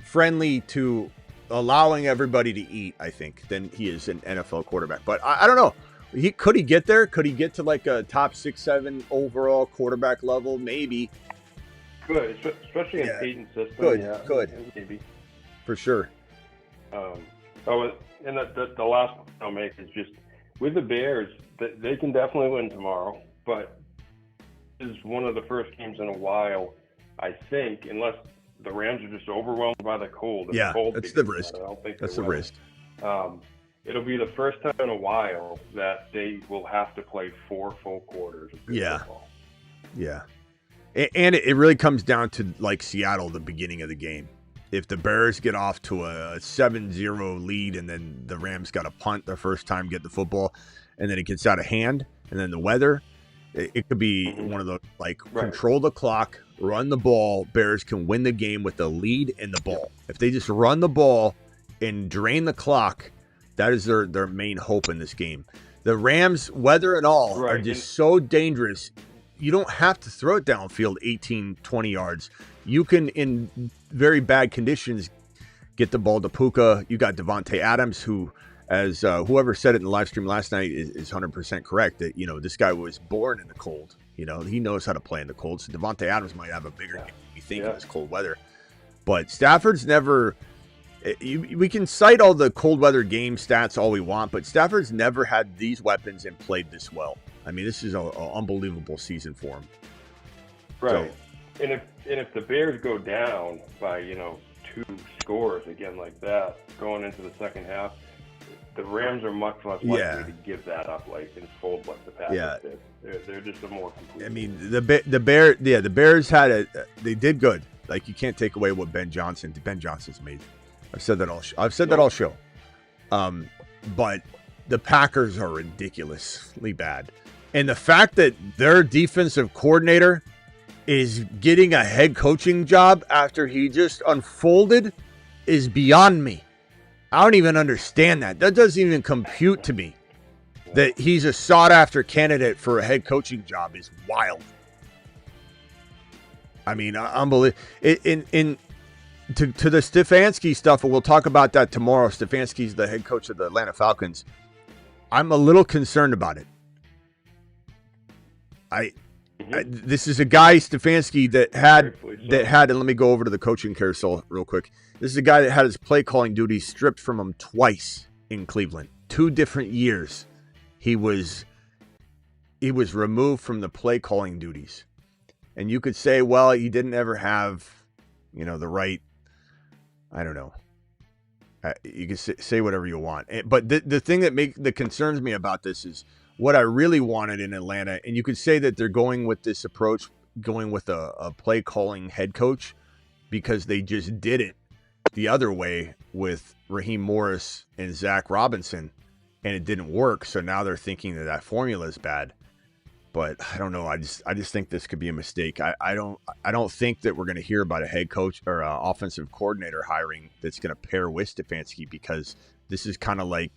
friendly to allowing everybody to eat, I think, than he is an NFL quarterback. But I don't know. Could he get there? Could he get to like a top 6-7 overall quarterback level? Maybe. Good, especially in Peyton's system. Could. Maybe. For sure. And the last point I'll make is just with the Bears, they can definitely win tomorrow, but this is one of the first games in a while, I think, unless the Rams are just overwhelmed by the cold. Yeah, that's the risk. I don't think that's the risk. It'll be the first time in a while that they will have to play 4 full quarters of football. Yeah. And it really comes down to like Seattle, the beginning of the game. If the Bears get off to a 7-0 lead and then the Rams got a punt their first time, get the football, and then it gets out of hand, and then the weather, it could be one of the, like, control the clock, run the ball. Bears can win the game with the lead and the ball. If they just run the ball and drain the clock, that is their main hope in this game. The Rams, weather and all, are just so dangerous. You don't have to throw it downfield 18, 20 yards. You can, in very bad conditions, get the ball to Puka. You got Devontae Adams, who, as whoever said it in the live stream last night, is 100% correct. That, this guy was born in the cold. He knows how to play in the cold. So Devontae Adams might have a bigger game than you think in this cold weather. But Stafford's never. We can cite all the cold weather game stats all we want, but Stafford's never had these weapons and played this well. I mean, this is an unbelievable season for him. Right. So, and if the Bears go down by 2 scores again like that going into the second half, the Rams are much less likely to give that up and fold like the Patriots did. They're just a more complete. I mean, the Bears they did good. Like, you can't take away what Ben Johnson's made. I've said that all show. But the Packers are ridiculously bad. And the fact that their defensive coordinator is getting a head coaching job after he just unfolded is beyond me. I don't even understand that. That doesn't even compute to me. That he's a sought-after candidate for a head coaching job is wild. I mean, unbelievable. To the Stefanski stuff, and we'll talk about that tomorrow. Stefanski's the head coach of the Atlanta Falcons. I'm a little concerned about it. This is a guy, Stefanski, that had, and let me go over to the coaching carousel real quick. This is a guy that had his play calling duties stripped from him twice in Cleveland. 2 different years. He was removed from the play calling duties. And you could say, well, he didn't ever have, the right, I don't know. You can say whatever you want. But the thing that concerns me about this is what I really wanted in Atlanta. And you could say that they're going with this approach, going with a play calling head coach, because they just did it the other way with Raheem Morris and Zach Robinson, and it didn't work. So now they're thinking that formula is bad. But I don't know. I just think this could be a mistake. I don't think that we're going to hear about a head coach or offensive coordinator hiring that's going to pair with Stefanski, because this is kind of like,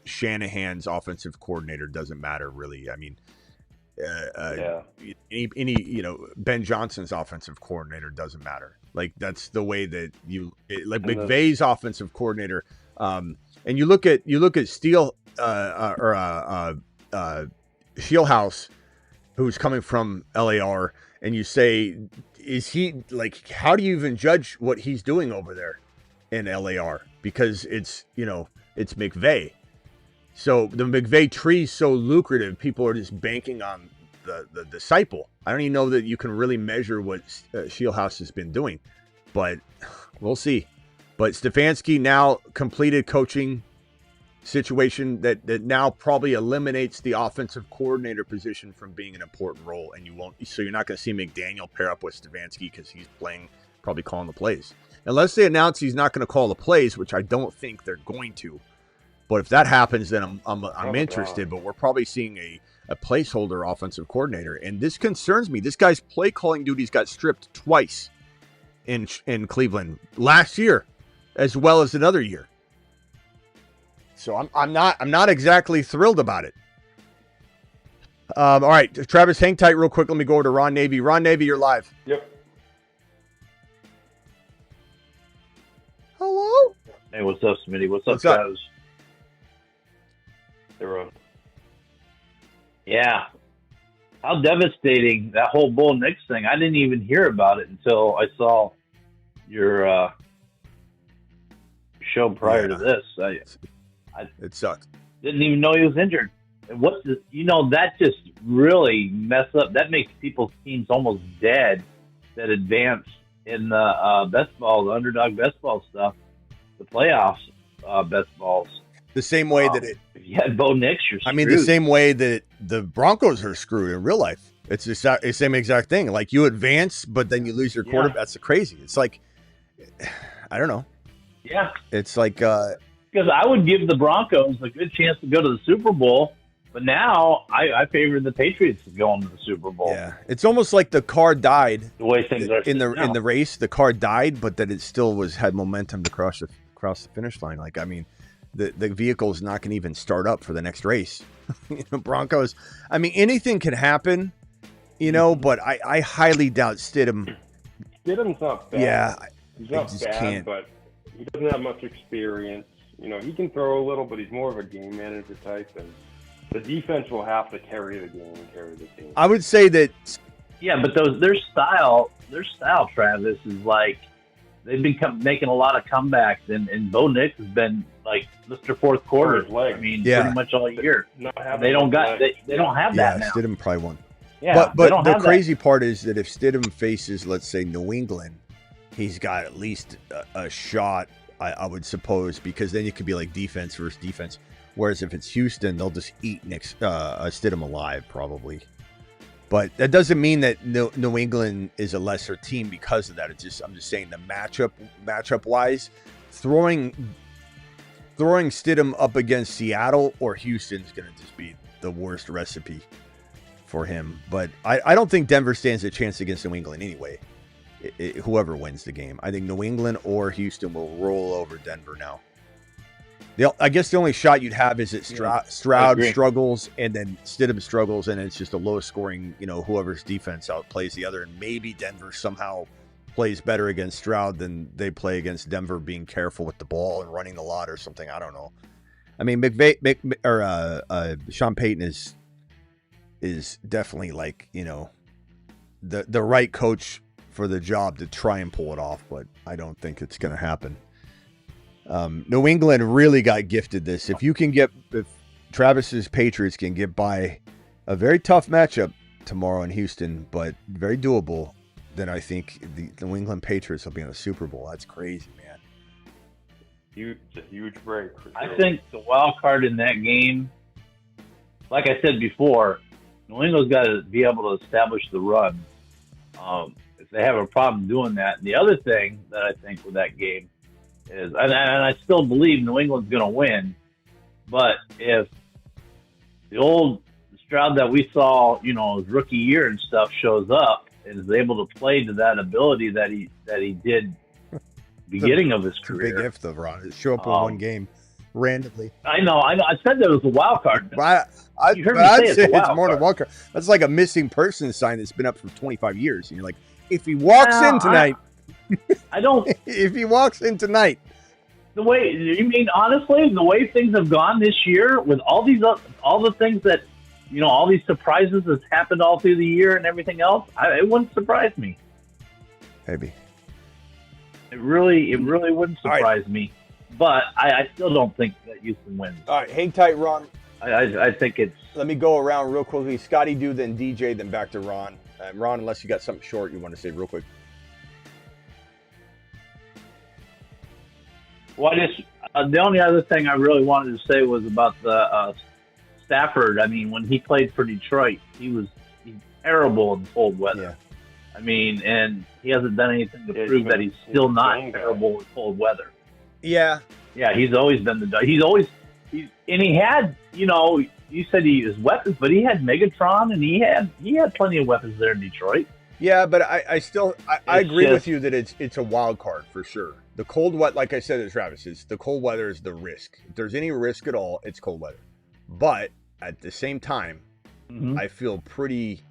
Shanahan's offensive coordinator doesn't matter really. I mean, any Ben Johnson's offensive coordinator doesn't matter. Like, that's the way that McVay's offensive coordinator. And you look at Steele Shieldhouse, who's coming from LAR, and you say, is he how do you even judge what he's doing over there in LAR? Because it's McVay. So the McVay tree is so lucrative, people are just banking on the disciple. I don't even know that you can really measure what Shieldhouse has been doing, but we'll see. But Stefanski now completed coaching situation that now probably eliminates the offensive coordinator position from being an important role, and you're not going to see McDaniel pair up with Stefanski because he's probably calling the plays, unless they announce he's not going to call the plays, which I don't think they're going to. But if that happens, then I'm interested. But we're probably seeing a placeholder offensive coordinator, and this concerns me. This guy's play calling duties got stripped twice in Cleveland last year, as well as another year. So I'm not exactly thrilled about it. All right, Travis, hang tight real quick. Let me go over to Ron Navy. Ron Navy, you're live. Yep. Hello? Hey, what's up, Smitty? What's What's up, up? guys? They're on. Yeah. How devastating that whole Bo Nix thing. I didn't even hear about it until I saw your show prior to this. It sucks. Didn't even know he was injured. And that just really messed up. That makes people's teams almost dead that advance in the best ball, the underdog best ball stuff, the playoffs best balls. The same way that it. If you had Bo Nix, you're screwed. I mean, the same way that the Broncos are screwed in real life. It's the same exact thing. Like, you advance, but then you lose your quarterback. That's crazy. It's like, I don't know. Yeah. It's like because I would give the Broncos a good chance to go to the Super Bowl, but now I favor the Patriots going to the Super Bowl. Yeah, it's almost like the car died. The way things are in the race, the car died, but that it still had momentum to cross the finish line. Like, I mean, the vehicle is not going to even start up for the next race. Broncos. I mean, anything can happen, but I highly doubt Stidham. Stidham's not bad. Yeah, he's not bad, but he doesn't have much experience. He can throw a little, but he's more of a game manager type, and the defense will have to carry the game and carry the team. I would say that. Yeah, but their style, Travis, is like they've been making a lot of comebacks, and Bo Nix has been like Mr. Fourth Quarter. I mean, pretty much all year. They don't have that now. Stidham probably won. Yeah, but the crazy part is that if Stidham faces, let's say, New England, he's got at least a shot. I would suppose, because then it could be like defense versus defense. Whereas if it's Houston, they'll just eat Stidham alive, probably. But that doesn't mean that New England is a lesser team because of that. I'm just saying the matchup wise, throwing Stidham up against Seattle or Houston is going to just be the worst recipe for him. But I don't think Denver stands a chance against New England anyway. Whoever wins the game, I think New England or Houston will roll over Denver now. I guess the only shot you'd have is that Stroud struggles and then Stidham struggles, and it's just a low scoring, whoever's defense outplays the other, and maybe Denver somehow plays better against Stroud than they play against Denver, being careful with the ball and running the lot or something. I don't know. I mean, Sean Payton is definitely like the right coach for the job to try and pull it off, but I don't think it's going to happen. New England really got gifted this. If Travis's Patriots can get by a very tough matchup tomorrow in Houston, but very doable, then I think the New England Patriots will be in the Super Bowl. That's crazy, man. It's a huge break. I think the wild card in that game, like I said before, New England's got to be able to establish the run. If they have a problem doing that. And the other thing that I think with that game is, and I still believe New England's going to win, but if the old Stroud that we saw, his rookie year and stuff shows up and is able to play to that ability that he did beginning of his career. Big if though, Ron. Show up in one game randomly. I know. I said that was a wild card. You heard me say it's more than a wild card. That's like a missing person sign that's been up for 25 years. And you're like, if he walks in tonight, I don't. If he walks in tonight, the way you mean, honestly, the way things have gone this year with all the things that all these surprises that's happened all through the year and everything else, it wouldn't surprise me. Maybe it really wouldn't surprise me. But I still don't think that Houston wins. All right, hang tight, Ron. I think it's. Let me go around real quickly. Scotty, do then DJ, then back to Ron. Ron, unless you got something short you want to say real quick. Well, the only other thing I really wanted to say was about the Stafford. I mean, when he played for Detroit, he's terrible in cold weather. Yeah. I mean, and he hasn't done anything to prove that he's still not terrible in cold weather. Yeah. Yeah, he's always been and he had, you said he used weapons, but he had Megatron and he had plenty of weapons there in Detroit. Yeah, but I still agree with you that it's a wild card for sure. The cold weather, like I said to Travis, the cold weather is the risk. If there's any risk at all, it's cold weather. But at the same time, I feel pretty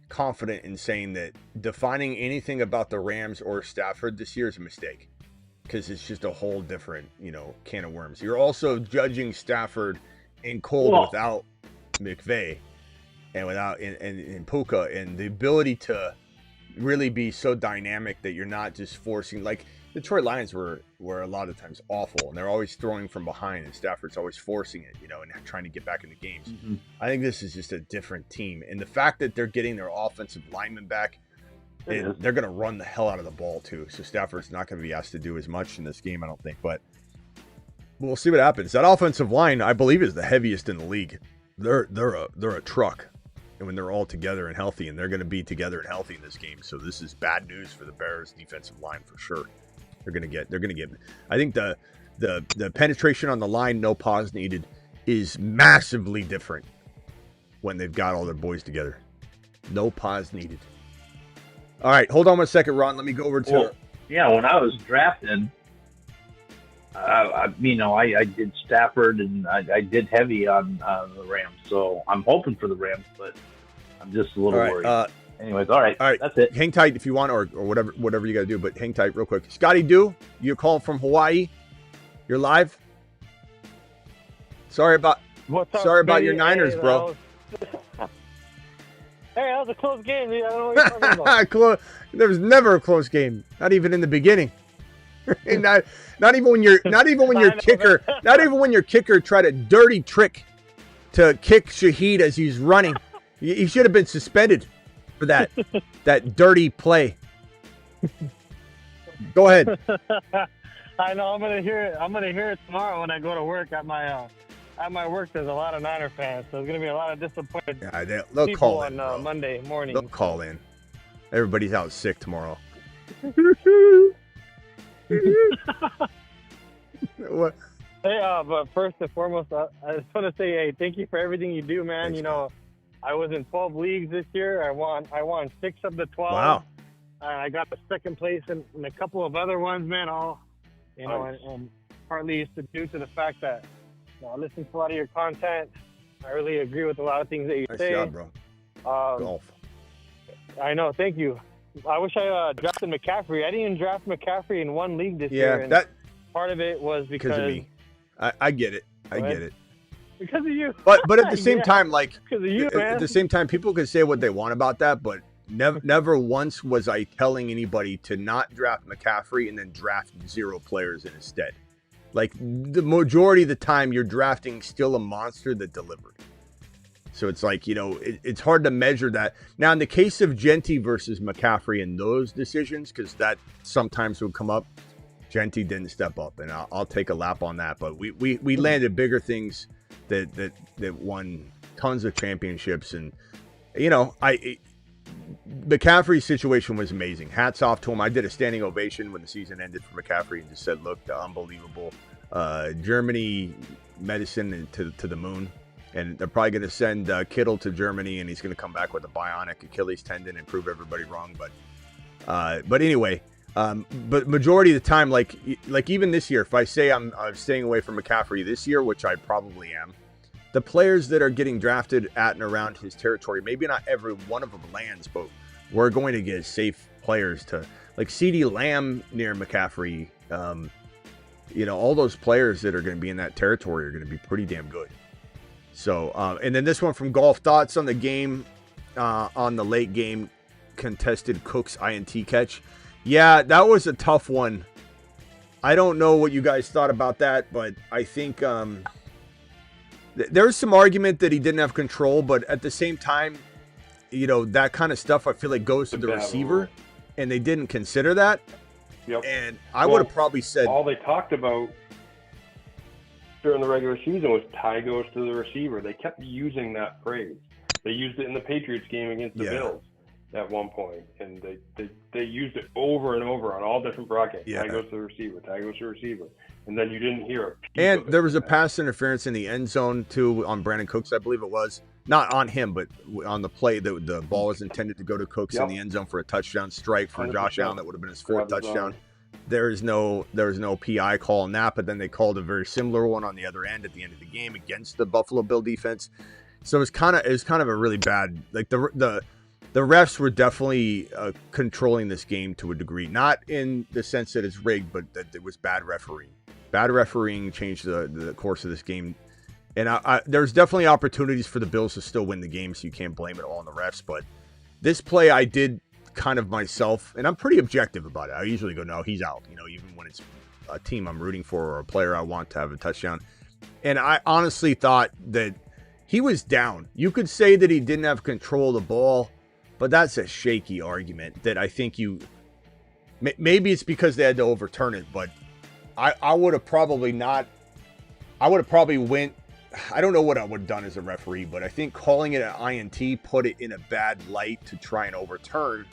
confident in saying that defining anything about the Rams or Stafford this year is a mistake. because it's just a whole different, can of worms. You're also judging Stafford in cold without McVay and without in Puka, and the ability to really be so dynamic that you're not just forcing. Like Detroit Lions were a lot of times awful, and they're always throwing from behind, and Stafford's always forcing it, and trying to get back into games. Mm-hmm. I think this is just a different team, and the fact that they're getting their offensive linemen back, and they're going to run the hell out of the ball too. So Stafford's not going to be asked to do as much in this game, I don't think. But we'll see what happens. That offensive line, I believe, is the heaviest in the league. They're a truck, and when they're all together and healthy, and they're going to be together and healthy in this game. So this is bad news for the Bears' defensive line for sure. They're going to get. I think the penetration on the line, no pause needed, is massively different when they've got all their boys together. No pause needed. All right, hold on 1 second, Ron. Let me go over to. When I was drafted, I did Stafford and I did heavy on the Rams. So I'm hoping for the Rams, but I'm just a little worried. Anyways, all right, that's it. Hang tight if you want, or whatever you got to do. But hang tight real quick. Scotty Doo, you're calling from Hawaii. You're live. Sorry about your Niners, bro. Hey, that was a close game. I don't know what you're talking about. There was never a close game. Not even in the beginning. not even when your kicker tried a dirty trick to kick Shaheed as he's running. He should have been suspended for that dirty play. Go ahead. I know. I'm gonna hear it tomorrow when I go to work at my work. There's a lot of Niner fans, so there's gonna be a lot of disappointed they'll people call on in, Monday morning. They'll call in. Everybody's out sick tomorrow. What? Hey, but first and foremost, I just want to say, hey, thank you for everything you do, man. Thanks, I was in 12 leagues this year. I won 6 of the 12. Wow. I got the second place in a couple of other ones, man. And partly it's due to the fact that I listen to a lot of your content. I really agree with a lot of things that you say. Nice job, bro. Golf. I know. Thank you. I wish I drafted McCaffrey. I didn't draft McCaffrey in one league this year. And part of it was because of me. I get it. I get it. Because of you. But at the same time, because of you, man. At the same time, people can say what they want about that, but never once was I telling anybody to not draft McCaffrey and then draft 0 players in his stead. Like, the majority of the time, you're drafting still a monster that delivered. So it's like, it's hard to measure that. Now, in the case of Genty versus McCaffrey and those decisions, because that sometimes would come up, Genty didn't step up, and I'll take a lap on that. But we landed bigger things that won tons of championships. And, McCaffrey's situation was amazing. Hats off to him. I did a standing ovation when the season ended for McCaffrey and just said, look, the unbelievable Germany medicine to the moon. And they're probably going to send Kittle to Germany, and he's going to come back with a bionic Achilles tendon and prove everybody wrong. But anyway, but majority of the time, like even this year, if I say I'm staying away from McCaffrey this year, which I probably am, the players that are getting drafted at and around his territory, maybe not every one of them lands, but we're going to get safe players to, like CeeDee Lamb near McCaffrey. All those players that are going to be in that territory are going to be pretty damn good. So, and then this one from Golf. Thoughts on the game, on the late game contested Cook's INT catch? Yeah, that was a tough one. I don't know what you guys thought about that, but I think there's some argument that he didn't have control, but at the same time, that kind of stuff I feel like goes to the receiver, and they didn't consider that. Yep. And I would have probably said all they talked about during the regular season was tie goes to the receiver. They kept using that phrase. They used it in the Patriots game against the Bills at one point, and they used it over and over on all different broadcasts. Yeah. Tie goes to the receiver, tie goes to the receiver. And then you didn't hear a peep And of it. there was a pass interference in the end zone, too, on Brandon Cooks, I believe it was. Not on him, but on the play. The ball was intended to go to Cooks in the end zone for a touchdown strike for 100%. Josh Allen. That would have been his 4th touchdown. There was no PI call on that, but then they called a very similar one on the other end at the end of the game against the Buffalo Bill defense. So it was kind of a really bad, like the the refs were definitely controlling this game to a degree. Not in the sense that it's rigged, but that it was bad refereeing. Bad refereeing changed the course of this game. And there's definitely opportunities for the Bills to still win the game, so you can't blame it all on the refs. But this play I did kind of myself, and I'm pretty objective about it. I usually go, no, he's out. Even when it's a team I'm rooting for or a player I want to have a touchdown. And I honestly thought that he was down. You could say that he didn't have control of the ball, but that's a shaky argument that I think maybe it's because they had to overturn it, but I would have probably not. I would have probably went. I don't know what I would have done as a referee, but I think calling it an INT put it in a bad light to try and overturn,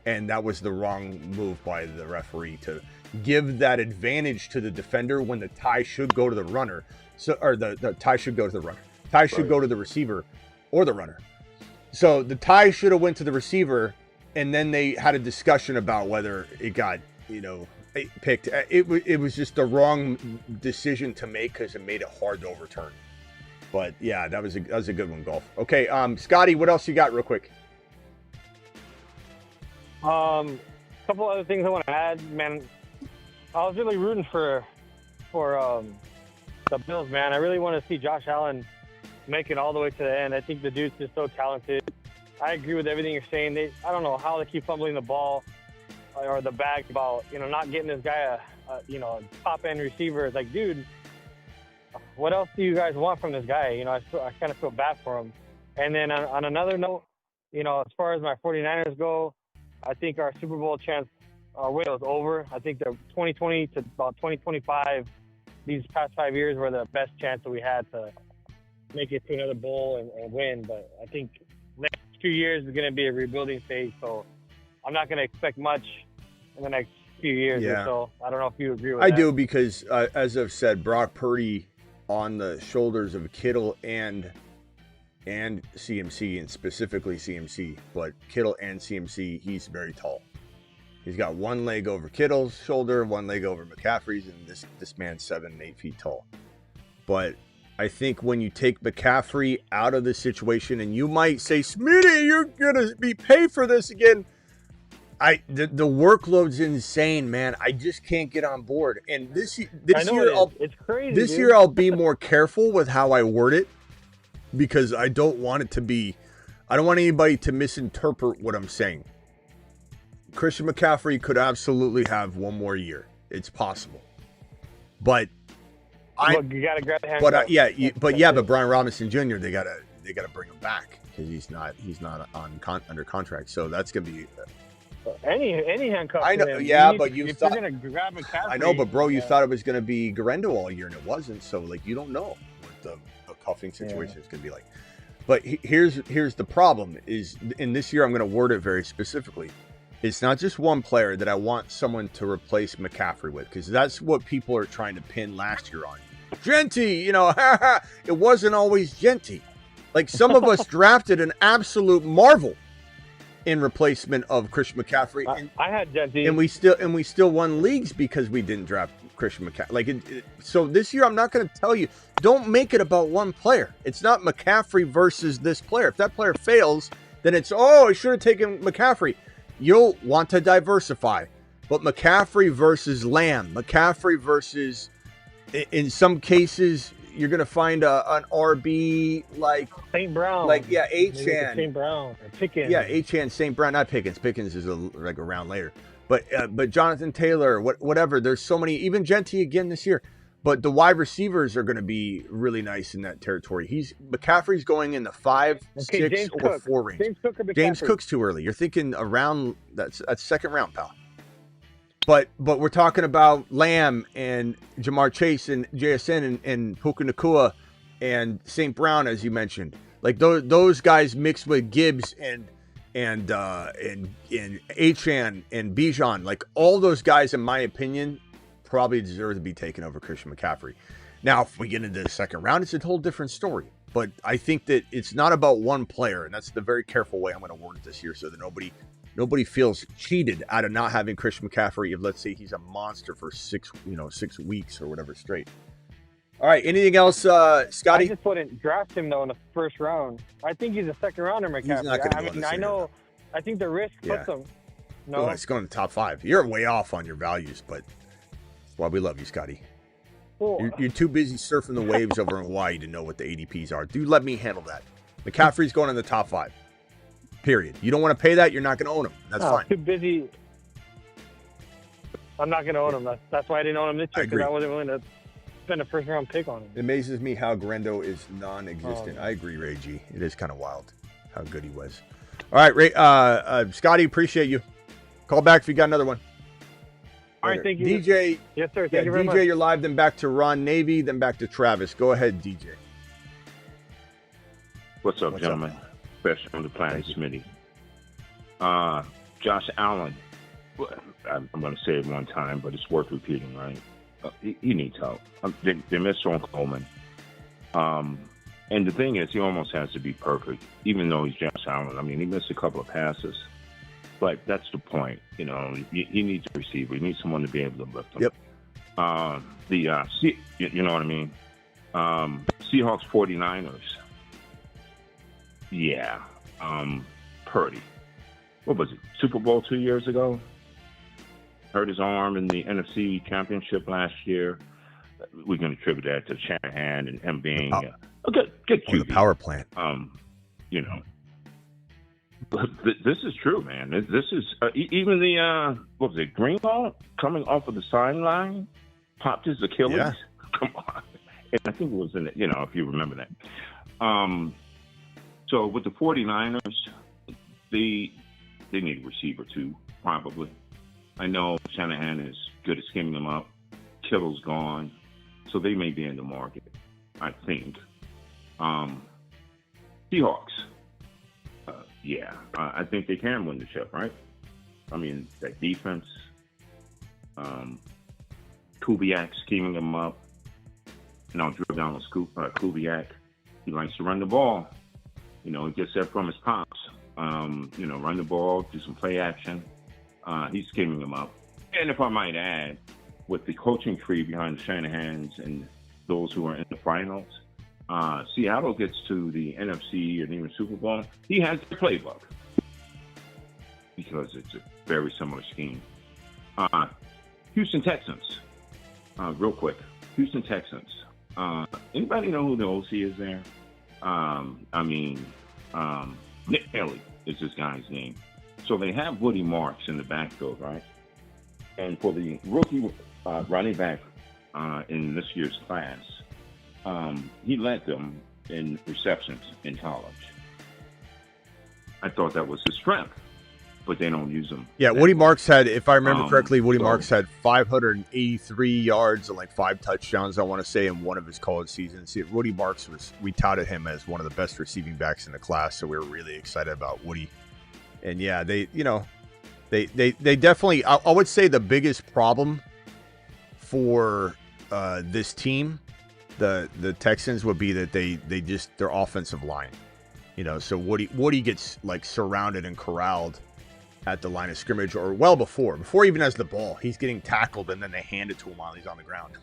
and that was the wrong move by the referee to give that advantage to the defender when the tie should go to the runner. Or the tie should go to the runner. Tie should go to the receiver or the runner. So the tie should have went to the receiver, and then they had a discussion about whether it got, picked. It was just the wrong decision to make because it made it hard to overturn. But yeah, that was a good one, Golf. Okay, Scotty, what else you got real quick? Couple other things I want to add, man. I was really rooting for the Bills, man. I really want to see Josh Allen make it all the way to the end. I think the dude's just so talented. I agree with everything you're saying. I don't know how they keep fumbling the ball or the bag about, not getting this guy a top end receiver. It's like, dude, what else do you guys want from this guy? I kind of feel bad for him. And then on another note, as far as my 49ers go, I think our Super Bowl chance, our window is over. I think the 2020 to about 2025, these past 5 years were the best chance that we had to make it to another bowl and win. But I think next 2 years is going to be a rebuilding phase. So I'm not going to expect much in the next few years or so. I don't know if you agree with that. I do, because as I've said, Brock Purdy on the shoulders of Kittle and CMC, and specifically CMC, but Kittle and CMC, he's very tall. He's got one leg over Kittle's shoulder, one leg over McCaffrey's, and this man's 7 and 8 feet tall. But I think when you take McCaffrey out of the situation, and you might say, Smitty, you're gonna be paid for this again. The workload's insane, man. I just can't get on board. And this year, it's crazy. This year, I'll be more careful with how I word it, because I don't want anybody to misinterpret what I'm saying. Christian McCaffrey could absolutely have one more year. It's possible, but you gotta grab the hand. But Brian Robinson Jr. They gotta bring him back because he's not under contract. So that's gonna be any handcuff. I know, but you thought you're gonna grab McCaffrey. I know, but bro, you thought it was gonna be Garendo all year, and it wasn't. So you don't know what the cuffing situation is gonna be like. But here's the problem: is in this year I'm gonna word it very specifically. It's not just one player that I want someone to replace McCaffrey with, because that's what people are trying to pin last year on. Genty, it wasn't always Genty. Like, some of us drafted an absolute marvel in replacement of Christian McCaffrey. I had Genty, and we still won leagues because we didn't draft Christian McCaffrey. So this year, I'm not going to tell you. Don't make it about one player. It's not McCaffrey versus this player. If that player fails, then it's I should have taken McCaffrey. You'll want to diversify, but McCaffrey versus Lamb, McCaffrey versus, in some cases, you're going to find an RB like St. Brown, Achane. St. Brown or Pickens. Yeah, Achane, St. Brown, not Pickens. Pickens is a round later, but Jonathan Taylor, whatever. There's so many, even Genty again this year. But the wide receivers are going to be really nice in that territory. McCaffrey's going in the 5, 6, James or Cook. 4 range. James Cook or McCaffrey? James Cook's too early. You're thinking around that's second round, pal. But we're talking about Lamb and Jamar Chase and JSN and Puka Nacua and St. Brown, as you mentioned. Like those guys mixed with Gibbs and Achane and Bijan. Like, all those guys, in my opinion, probably deserve to be taken over Christian McCaffrey. Now, if we get into the second round, it's a whole different story. But I think that it's not about one player, and that's the very careful way I'm going to word it this year, so that nobody feels cheated out of not having Christian McCaffrey if, let's say, he's a monster for 6 weeks or whatever straight. All right, anything else, Scotty? I just wouldn't draft him, though, in the first round. I think he's a second rounder, McCaffrey. He's not going to go in the second round. I think the risk puts them. No, Well, it's going to the top 5. You're way off on your values, but that's why we love you, Scotty. Cool. You're too busy surfing the waves over in Hawaii to know what the ADPs are. Dude, let me handle that. McCaffrey's going in the top 5. Period. You don't want to pay that, you're not going to own him. That's fine. Too busy. I'm not going to own him. That's why I didn't own him this year, because I wasn't willing to spend a first-round pick on him. It amazes me how Grendo is non-existent. I agree, Ray G. It is kind of wild how good he was. All right, Ray, Scotty, appreciate you. Call back if you got another one. All right, thank you. DJ. Yes, sir. Thank you very much. DJ, you're live, then back to Ron Navy, then back to Travis. Go ahead, DJ. What's up, gentlemen? Best on the planet, Smitty. Josh Allen. I'm going to say it one time, but it's worth repeating, right? He needs help. They missed on Coleman. And the thing is, he almost has to be perfect, even though he's Josh Allen. I mean, he missed a couple of passes. But that's the point. You know, he needs a receiver. He needs someone to be able to lift him. Yep. You know what I mean? Seahawks 49ers. Yeah. Purdy. What was it? Super Bowl 2 years ago? Hurt his arm in the NFC Championship last year. We're going to attribute that to Shanahan and him being a good QB. The power plant. You know. But this is true, man. This is even the what was it? Greenlaw coming off of the sideline popped his Achilles. Yeah. Come on, and I think it was in it. You know, if you remember that. So with the 49ers, they need a receiver too, probably. I know Shanahan is good at scheming them up. Kittle's gone, so they may be in the market. I think. Seahawks. Yeah, I think they can win the chip, right? I mean, that defense, Kubiak scheming them up, and I'll drill down on Kubiak. He likes to run the ball. You know, he gets that from his pops. You know, run the ball, do some play action. He's scheming them up. And if I might add, with the coaching tree behind the Shanahans and those who are in the finals, Seattle gets to the NFC and even Super Bowl, he has the playbook because it's a very similar scheme. Houston Texans, real quick. Houston Texans. Anybody know who the OC is there? Nick Haley is this guy's name. So they have Woody Marks in the backfield, right? And for the rookie running back in this year's class, he led them in receptions in college. I thought that was his strength, but they don't use him. Yeah, Woody Marks had, if I remember correctly, Marks had 583 yards and like 5 touchdowns, I want to say, in one of his college seasons. Woody Marks we touted him as one of the best receiving backs in the class, so we were really excited about Woody. And yeah, they definitely, I would say the biggest problem for this team, the Texans, would be that they just, their offensive line, you know, so Woody gets like surrounded and corralled at the line of scrimmage, or well before he even has the ball, he's getting tackled and then they hand it to him while he's on the ground.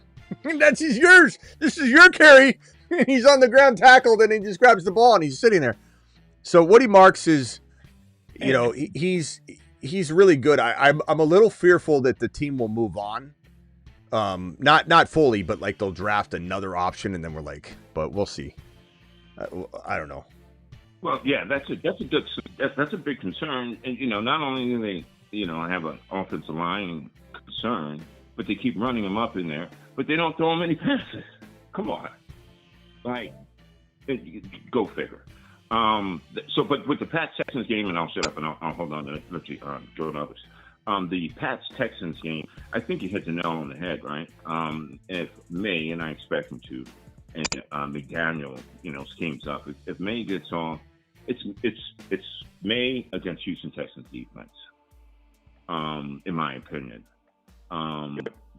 That's yours. This is your carry. He's on the ground tackled and he just grabs the ball and he's sitting there. So Woody Marks is, you know, he's really good. I'm a little fearful that the team will move on. Not fully, but like they'll draft another option and then we're like, but we'll see. I don't know. Well, yeah, that's a big concern. And, you know, not only do they, you know, have an offensive line concern, but they keep running them up in there, but they don't throw them any passes. Come on. Like, go figure. But with the Pats-Texans game, and I'll shut up and I'll hold on to let you go to others. The Pats-Texans game, I think you hit the nail on the head, right? If May, and I expect him to, and McDaniel, you know, schemes up. If May gets on, it's May against Houston Texans defense, in my opinion,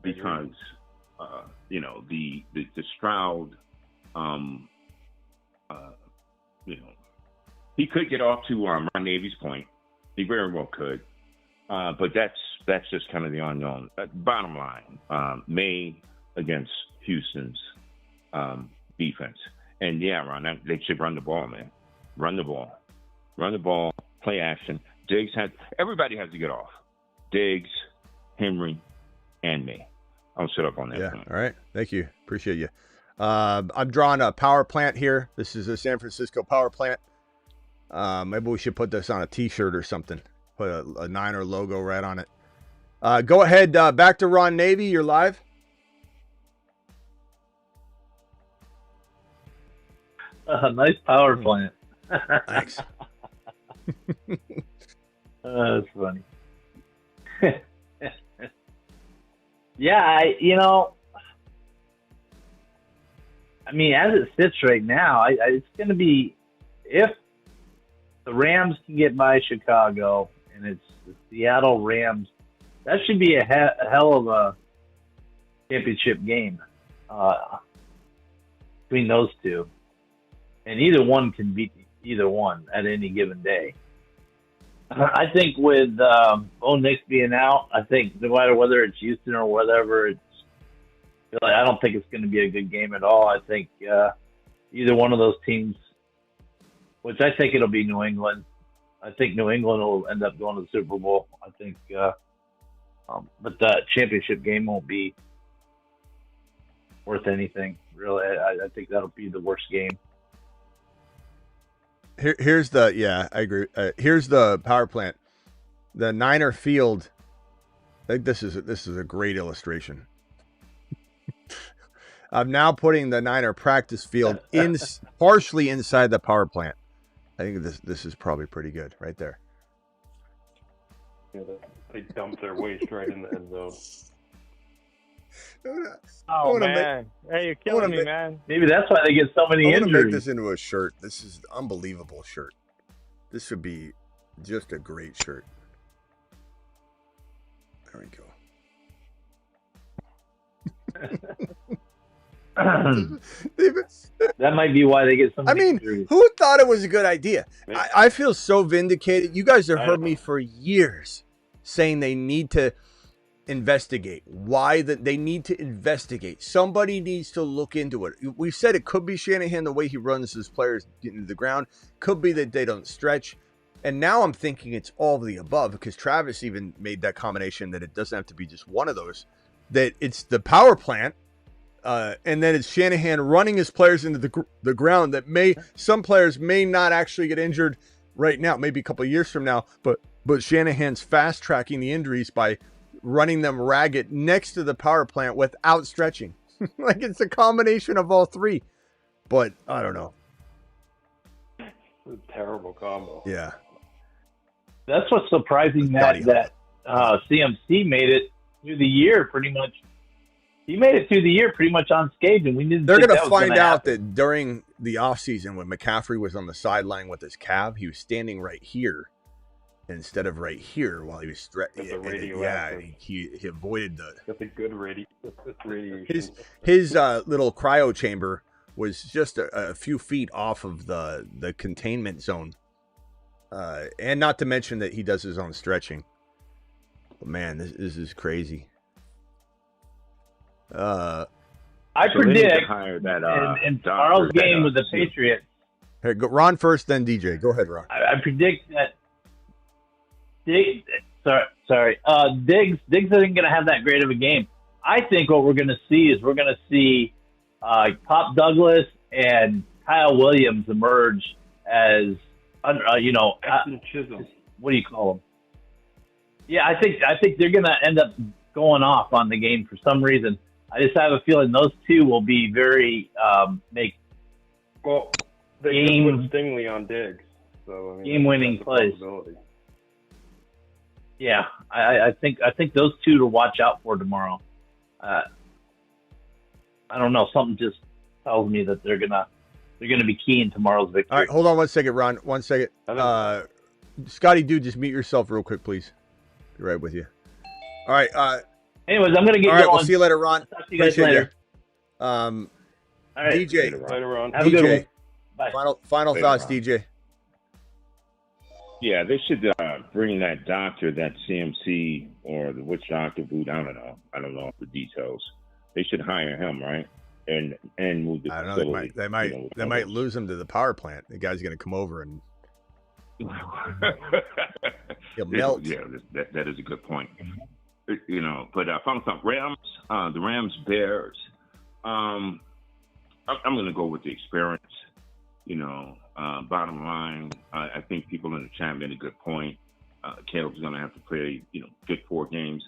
because you know the Stroud, you know, he could get off to Ron Navy's point. He very well could, but that's just kind of the unknown. Bottom line, May against Houston's defense. And yeah, Ron, they should run the ball, man. Run the ball, play action. Everybody has to get off. Diggs, Henry, and me. I'll sit up on that. Yeah. All right. Thank you. Appreciate you. I'm drawing a power plant here. This is a San Francisco power plant. Maybe we should put this on a T-shirt or something. Put a Niner logo right on it. Go ahead. Back to Ron Navy. You're live. Nice power plant. Thanks. That's funny. Yeah, I mean, as it sits right now, it's going to be, if the Rams can get by Chicago and it's the Seattle Rams, that should be a hell of a championship game between those two. And either one can beat either one at any given day. I think with Bo Nix being out, I think no matter whether it's Houston or whatever, I don't think it's going to be a good game at all. I think either one of those teams, which I think it'll be New England. I think New England will end up going to the Super Bowl. I think, but the championship game won't be worth anything, really. I think that'll be the worst game. I agree. Here's the power plant. The Niner field. I think this is a great illustration. I'm now putting the Niner practice field partially inside the power plant. I think this is probably pretty good right there. Yeah, they dump their waste right in the end zone. Man. Hey, you're killing me, man. Maybe that's why they get so many injuries. I want to make this into a shirt. This is an unbelievable shirt. This would be just a great shirt. There we go. That might be why they get so many injuries. Who thought it was a good idea? I feel so vindicated. You guys have heard me for years saying they need to investigate. Why they need to investigate. Somebody needs to look into it. We've said it could be Shanahan, the way he runs his players into the ground. Could be that they don't stretch. And now I'm thinking it's all of the above, because Travis even made that combination that it doesn't have to be just one of those. That it's the power plant, and then it's Shanahan running his players into the ground. That some players may not actually get injured right now, maybe a couple of years from now, but Shanahan's fast tracking the injuries by running them ragged next to the power plant without stretching. Like, it's a combination of all three. But I don't know. It's a terrible combo. Yeah. That's what's surprising, that CMC made it through the year pretty much. He made it through the year pretty much unscathed, and we didn't. They're going to find out that during the offseason, when McCaffrey was on the sideline with his calf, he was standing right here instead of right here while he was stretching. Yeah, he avoided got the good radiation. His little cryo chamber was just a few feet off of the containment zone, and not to mention that he does his own stretching. But man, this is crazy. I predict in tomorrow's game with the Patriots. Hey, go Ron first, then DJ. Go ahead, Ron. I predict that Diggs isn't going to have that great of a game. I think what we're going to see Pop Douglas and Kyle Williams emerge as Chisholm. What do you call them? Yeah, I think they're going to end up going off on the game for some reason. I just have a feeling those two will be very they put Stingley on Diggs, so game-winning plays. Yeah, I think those two to watch out for tomorrow. I don't know. Something just tells me that they're gonna be key in tomorrow's victory. All right, hold on 1 second, Ron. 1 second. Scotty, dude, just mute yourself real quick, please. Be right with you. All right. Anyways, I'm gonna get all going. Right, we'll see you later, Ron. Talk to you guys later. All right. DJ. Later, Ron. Have a good one. Bye. Final Later, thoughts, Ron. DJ. Yeah, they should bring that doctor, that CMC or the witch doctor boot. I don't know the details. They should hire him, right? And move the I don't know. facility. They might lose him to the power plant. The guy's going to come over and He'll melt. Yeah, that is a good point. You know, but final thought, Rams, the Rams, Bears. I'm going to go with the experience. You know, bottom line, I think people in the chat made a good point. Caleb's going to have to play, you know, good 4 games.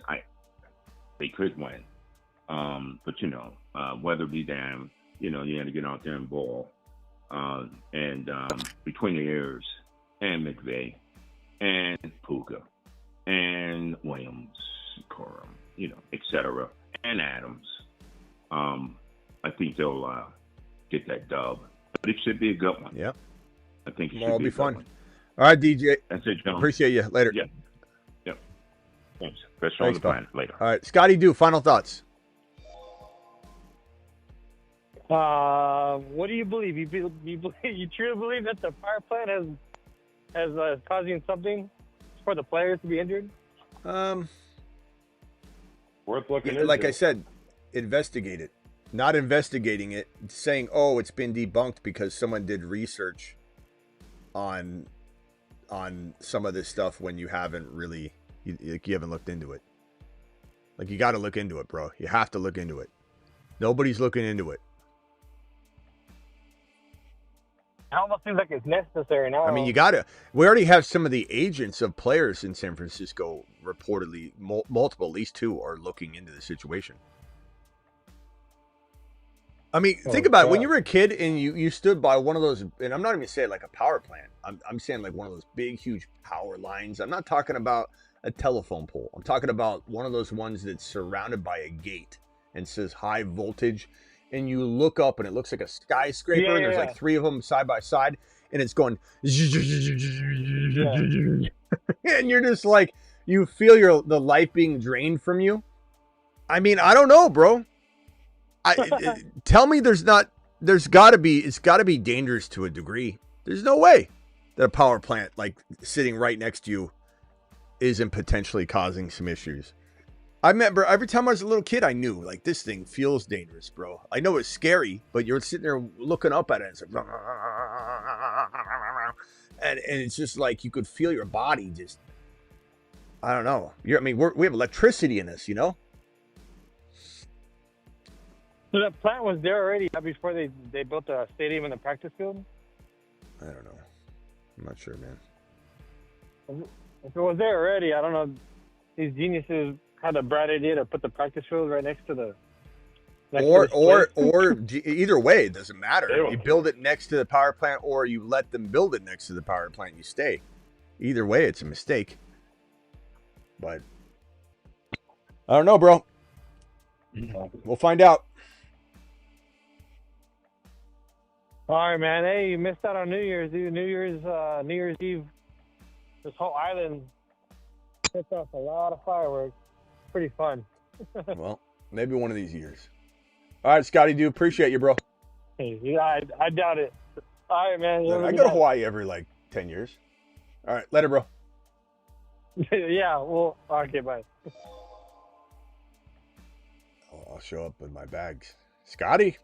They could win. But, you know, weather be damned, you know, you had to get out there and ball. And between the ears and McVay and Puka and Williams, Corum, you know, et cetera, and Adams, I think they'll get that dub. But it should be a good one. Yep. I think it Tomorrow should be will be a good fun. one. All right, DJ. That's it, John. Appreciate you. Later. Yeah. Yep. Thanks. Best show on the planet. Later. All right, Scotty, final thoughts. What do you believe? You truly believe that the power plant has causing something for the players to be injured? Worth looking into. Like I said, investigate it. Not investigating it, saying, "Oh, it's been debunked because someone did research on some of this stuff," when you haven't really, you haven't looked into it. Like, you got to look into it, bro. You have to look into it. Nobody's looking into it. It almost seems like it's necessary now. I mean, you got to. We already have some of the agents of players in San Francisco reportedly, multiple, at least 2, are looking into the situation. I mean, think about it. When you were a kid and you stood by one of those, and I'm not even saying like a power plant. I'm saying like one of those big, huge power lines. I'm not talking about a telephone pole. I'm talking about one of those ones that's surrounded by a gate and says high voltage. And you look up and it looks like a skyscraper. And there's like 3 of them side by side. And it's going. And you're just like, you feel the life being drained from you. I mean, I don't know, bro. Tell me it's got to be dangerous to a degree. There's no way that a power plant like sitting right next to you isn't potentially causing some issues. I remember every time I was a little kid, I knew like this thing feels dangerous, bro. I know it's scary, but you're sitting there looking up at it. It's like, and it's just like you could feel your body just, I don't know. We have electricity in us, you know? So that plant was there already before they built the stadium and the practice field? I don't know. I'm not sure, man. If it was there already, I don't know. These geniuses had a bright idea to put the practice field right next to the... Or either way, it doesn't matter. You build it next to the power plant or you let them build it next to the power plant and you stay. Either way, it's a mistake. But I don't know, bro. We'll find out. All right, man. Hey, you missed out on New Year's, dude. New Year's Eve, this whole island sets off a lot of fireworks. Pretty fun. Well, maybe one of these years. All right, Scotty, do appreciate you, bro. Hey, yeah, I doubt it. All right, man. I go to Hawaii every 10 years. All right, later, bro. Yeah, well, okay, bye. I'll show up with my bags. Scotty?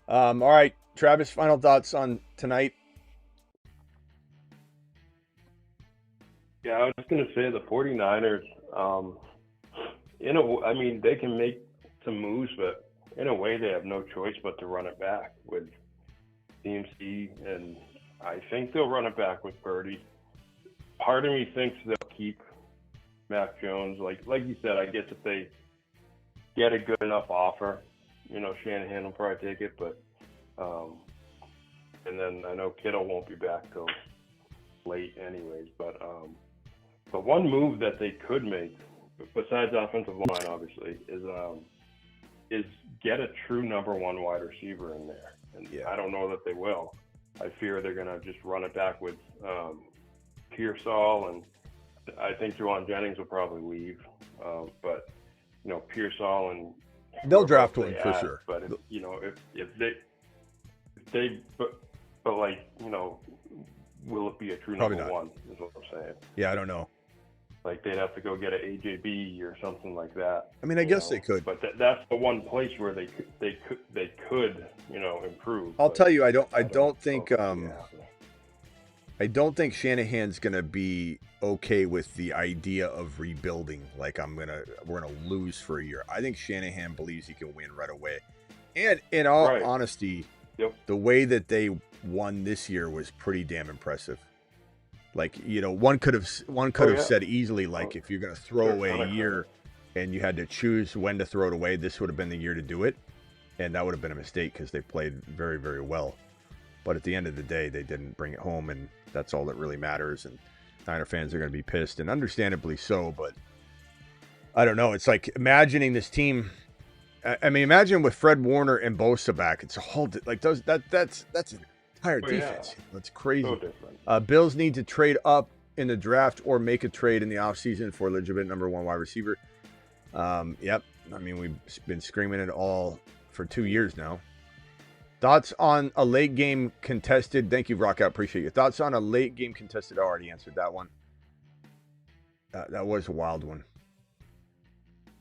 All right, Travis, final thoughts on tonight? Yeah, I was just going to say the 49ers, they can make some moves, but in a way they have no choice but to run it back with CMC, and I think they'll run it back with Purdy. Part of me thinks they'll keep Mac Jones. Like you said, I guess if they get a good enough offer, Shanahan will probably take it, but and then I know Kittle won't be back till late anyways, but one move that they could make, besides offensive line obviously, is get a true number 1 wide receiver in there. And I don't know that they will. I fear they're going to just run it back with Pearsall, and I think Juwan Jennings will probably leave. But Pearsall and they'll draft one for sure. But will it be a true Probably number not. 1? Is what I'm saying. Yeah, I don't know. Like they'd have to go get an AJB or something like that. I mean, I guess they could. But that's the one place where they could improve. I'll tell you, I don't think I don't think Shanahan's gonna be okay with the idea of rebuilding. Like we're gonna lose for a year. I think Shanahan believes he can win right away. And in all honesty, the way that they won this year was pretty damn impressive. Like, you know, one could have said easily, like, if you're gonna throw away a year and you had to choose when to throw it away, this would have been the year to do it, and that would have been a mistake because they played very, very well. But at the end of the day, they didn't bring it home, and that's all that really matters. And Niner fans are going to be pissed, and understandably so. But I don't know. It's like imagining this team. I mean, imagine with Fred Warner and Bosa back. It's a whole like those. That's an entire defense. Yeah. That's crazy. So different. Bills need to trade up in the draft or make a trade in the offseason for a legitimate number 1 wide receiver. Yep. I mean, we've been screaming it all for 2 years now. Thoughts on a late game contested? Thank you, Rockout. Appreciate your thoughts on a late game contested. I already answered that one. That was a wild one.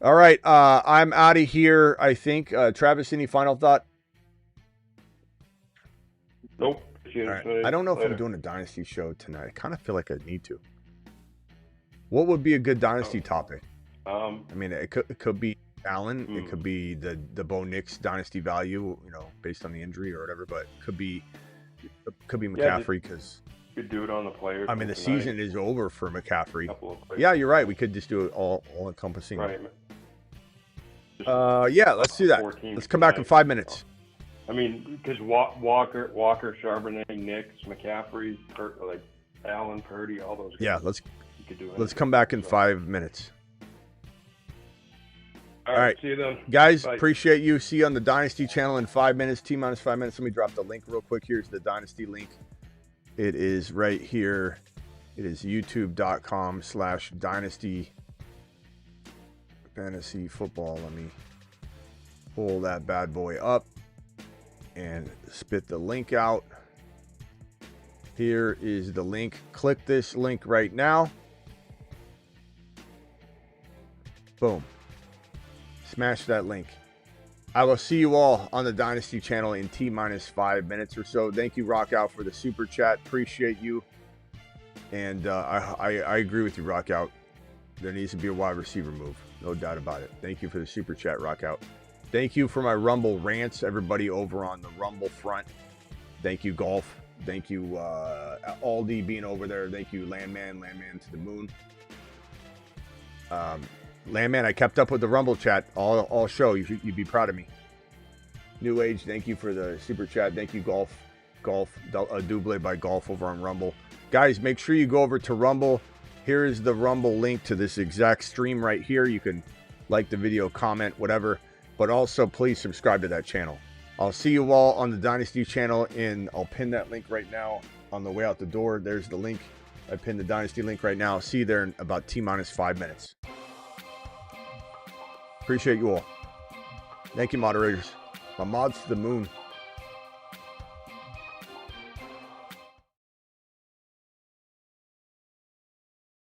All right. I'm out of here, I think. Travis, any final thought? Nope. All right. I don't know if I'm doing a Dynasty show tonight. I kind of feel like I need to. What would be a good Dynasty topic? I mean, it could be Allen. It could be the Bo Nix dynasty value, you know, based on the injury or whatever. But it could be McCaffrey because you could do it on the players. I mean, the season is over for McCaffrey. Yeah, you're right. We could just do it all encompassing. Right. Yeah, let's do that. Let's come back in 5 minutes. I mean, because Walker, Charbonnet, Nix, McCaffrey, like Allen, Purdy, all those guys. Yeah, let's come back in 5 minutes. All right. See you then. Guys, Bye. Appreciate you. See you on the Dynasty channel in 5 minutes. T-minus 5 minutes. Let me drop the link real quick. Here's the Dynasty link. It is right here. It is youtube.com/Dynasty Fantasy Football. Let me pull that bad boy up and spit the link out. Here is the link. Click this link right now. Boom. Smash that link. I will see you all on the Dynasty channel in T-minus 5 minutes or so. Thank you, Rockout, for the super chat. Appreciate you. And I agree with you, Rockout. There needs to be a wide receiver move. No doubt about it. Thank you for the super chat, Rockout. Thank you for my Rumble rants, everybody over on the Rumble front. Thank you, Golf. Thank you, Aldi being over there. Thank you, Landman to the moon. Landman, I kept up with the Rumble chat all show. You'd be proud of me. New Age, thank you for the super chat. Thank you, Golf, a double by Golf over on Rumble. Guys, make sure you go over to Rumble. Here is the Rumble link to this exact stream right here. You can like the video, comment, whatever. But also, please subscribe to that channel. I'll see you all on the Dynasty channel, and I'll pin that link right now on the way out the door. There's the link. I pinned the Dynasty link right now. I'll see you there in about T-minus 5 minutes. Appreciate you all. Thank you, moderators. My mods to the moon.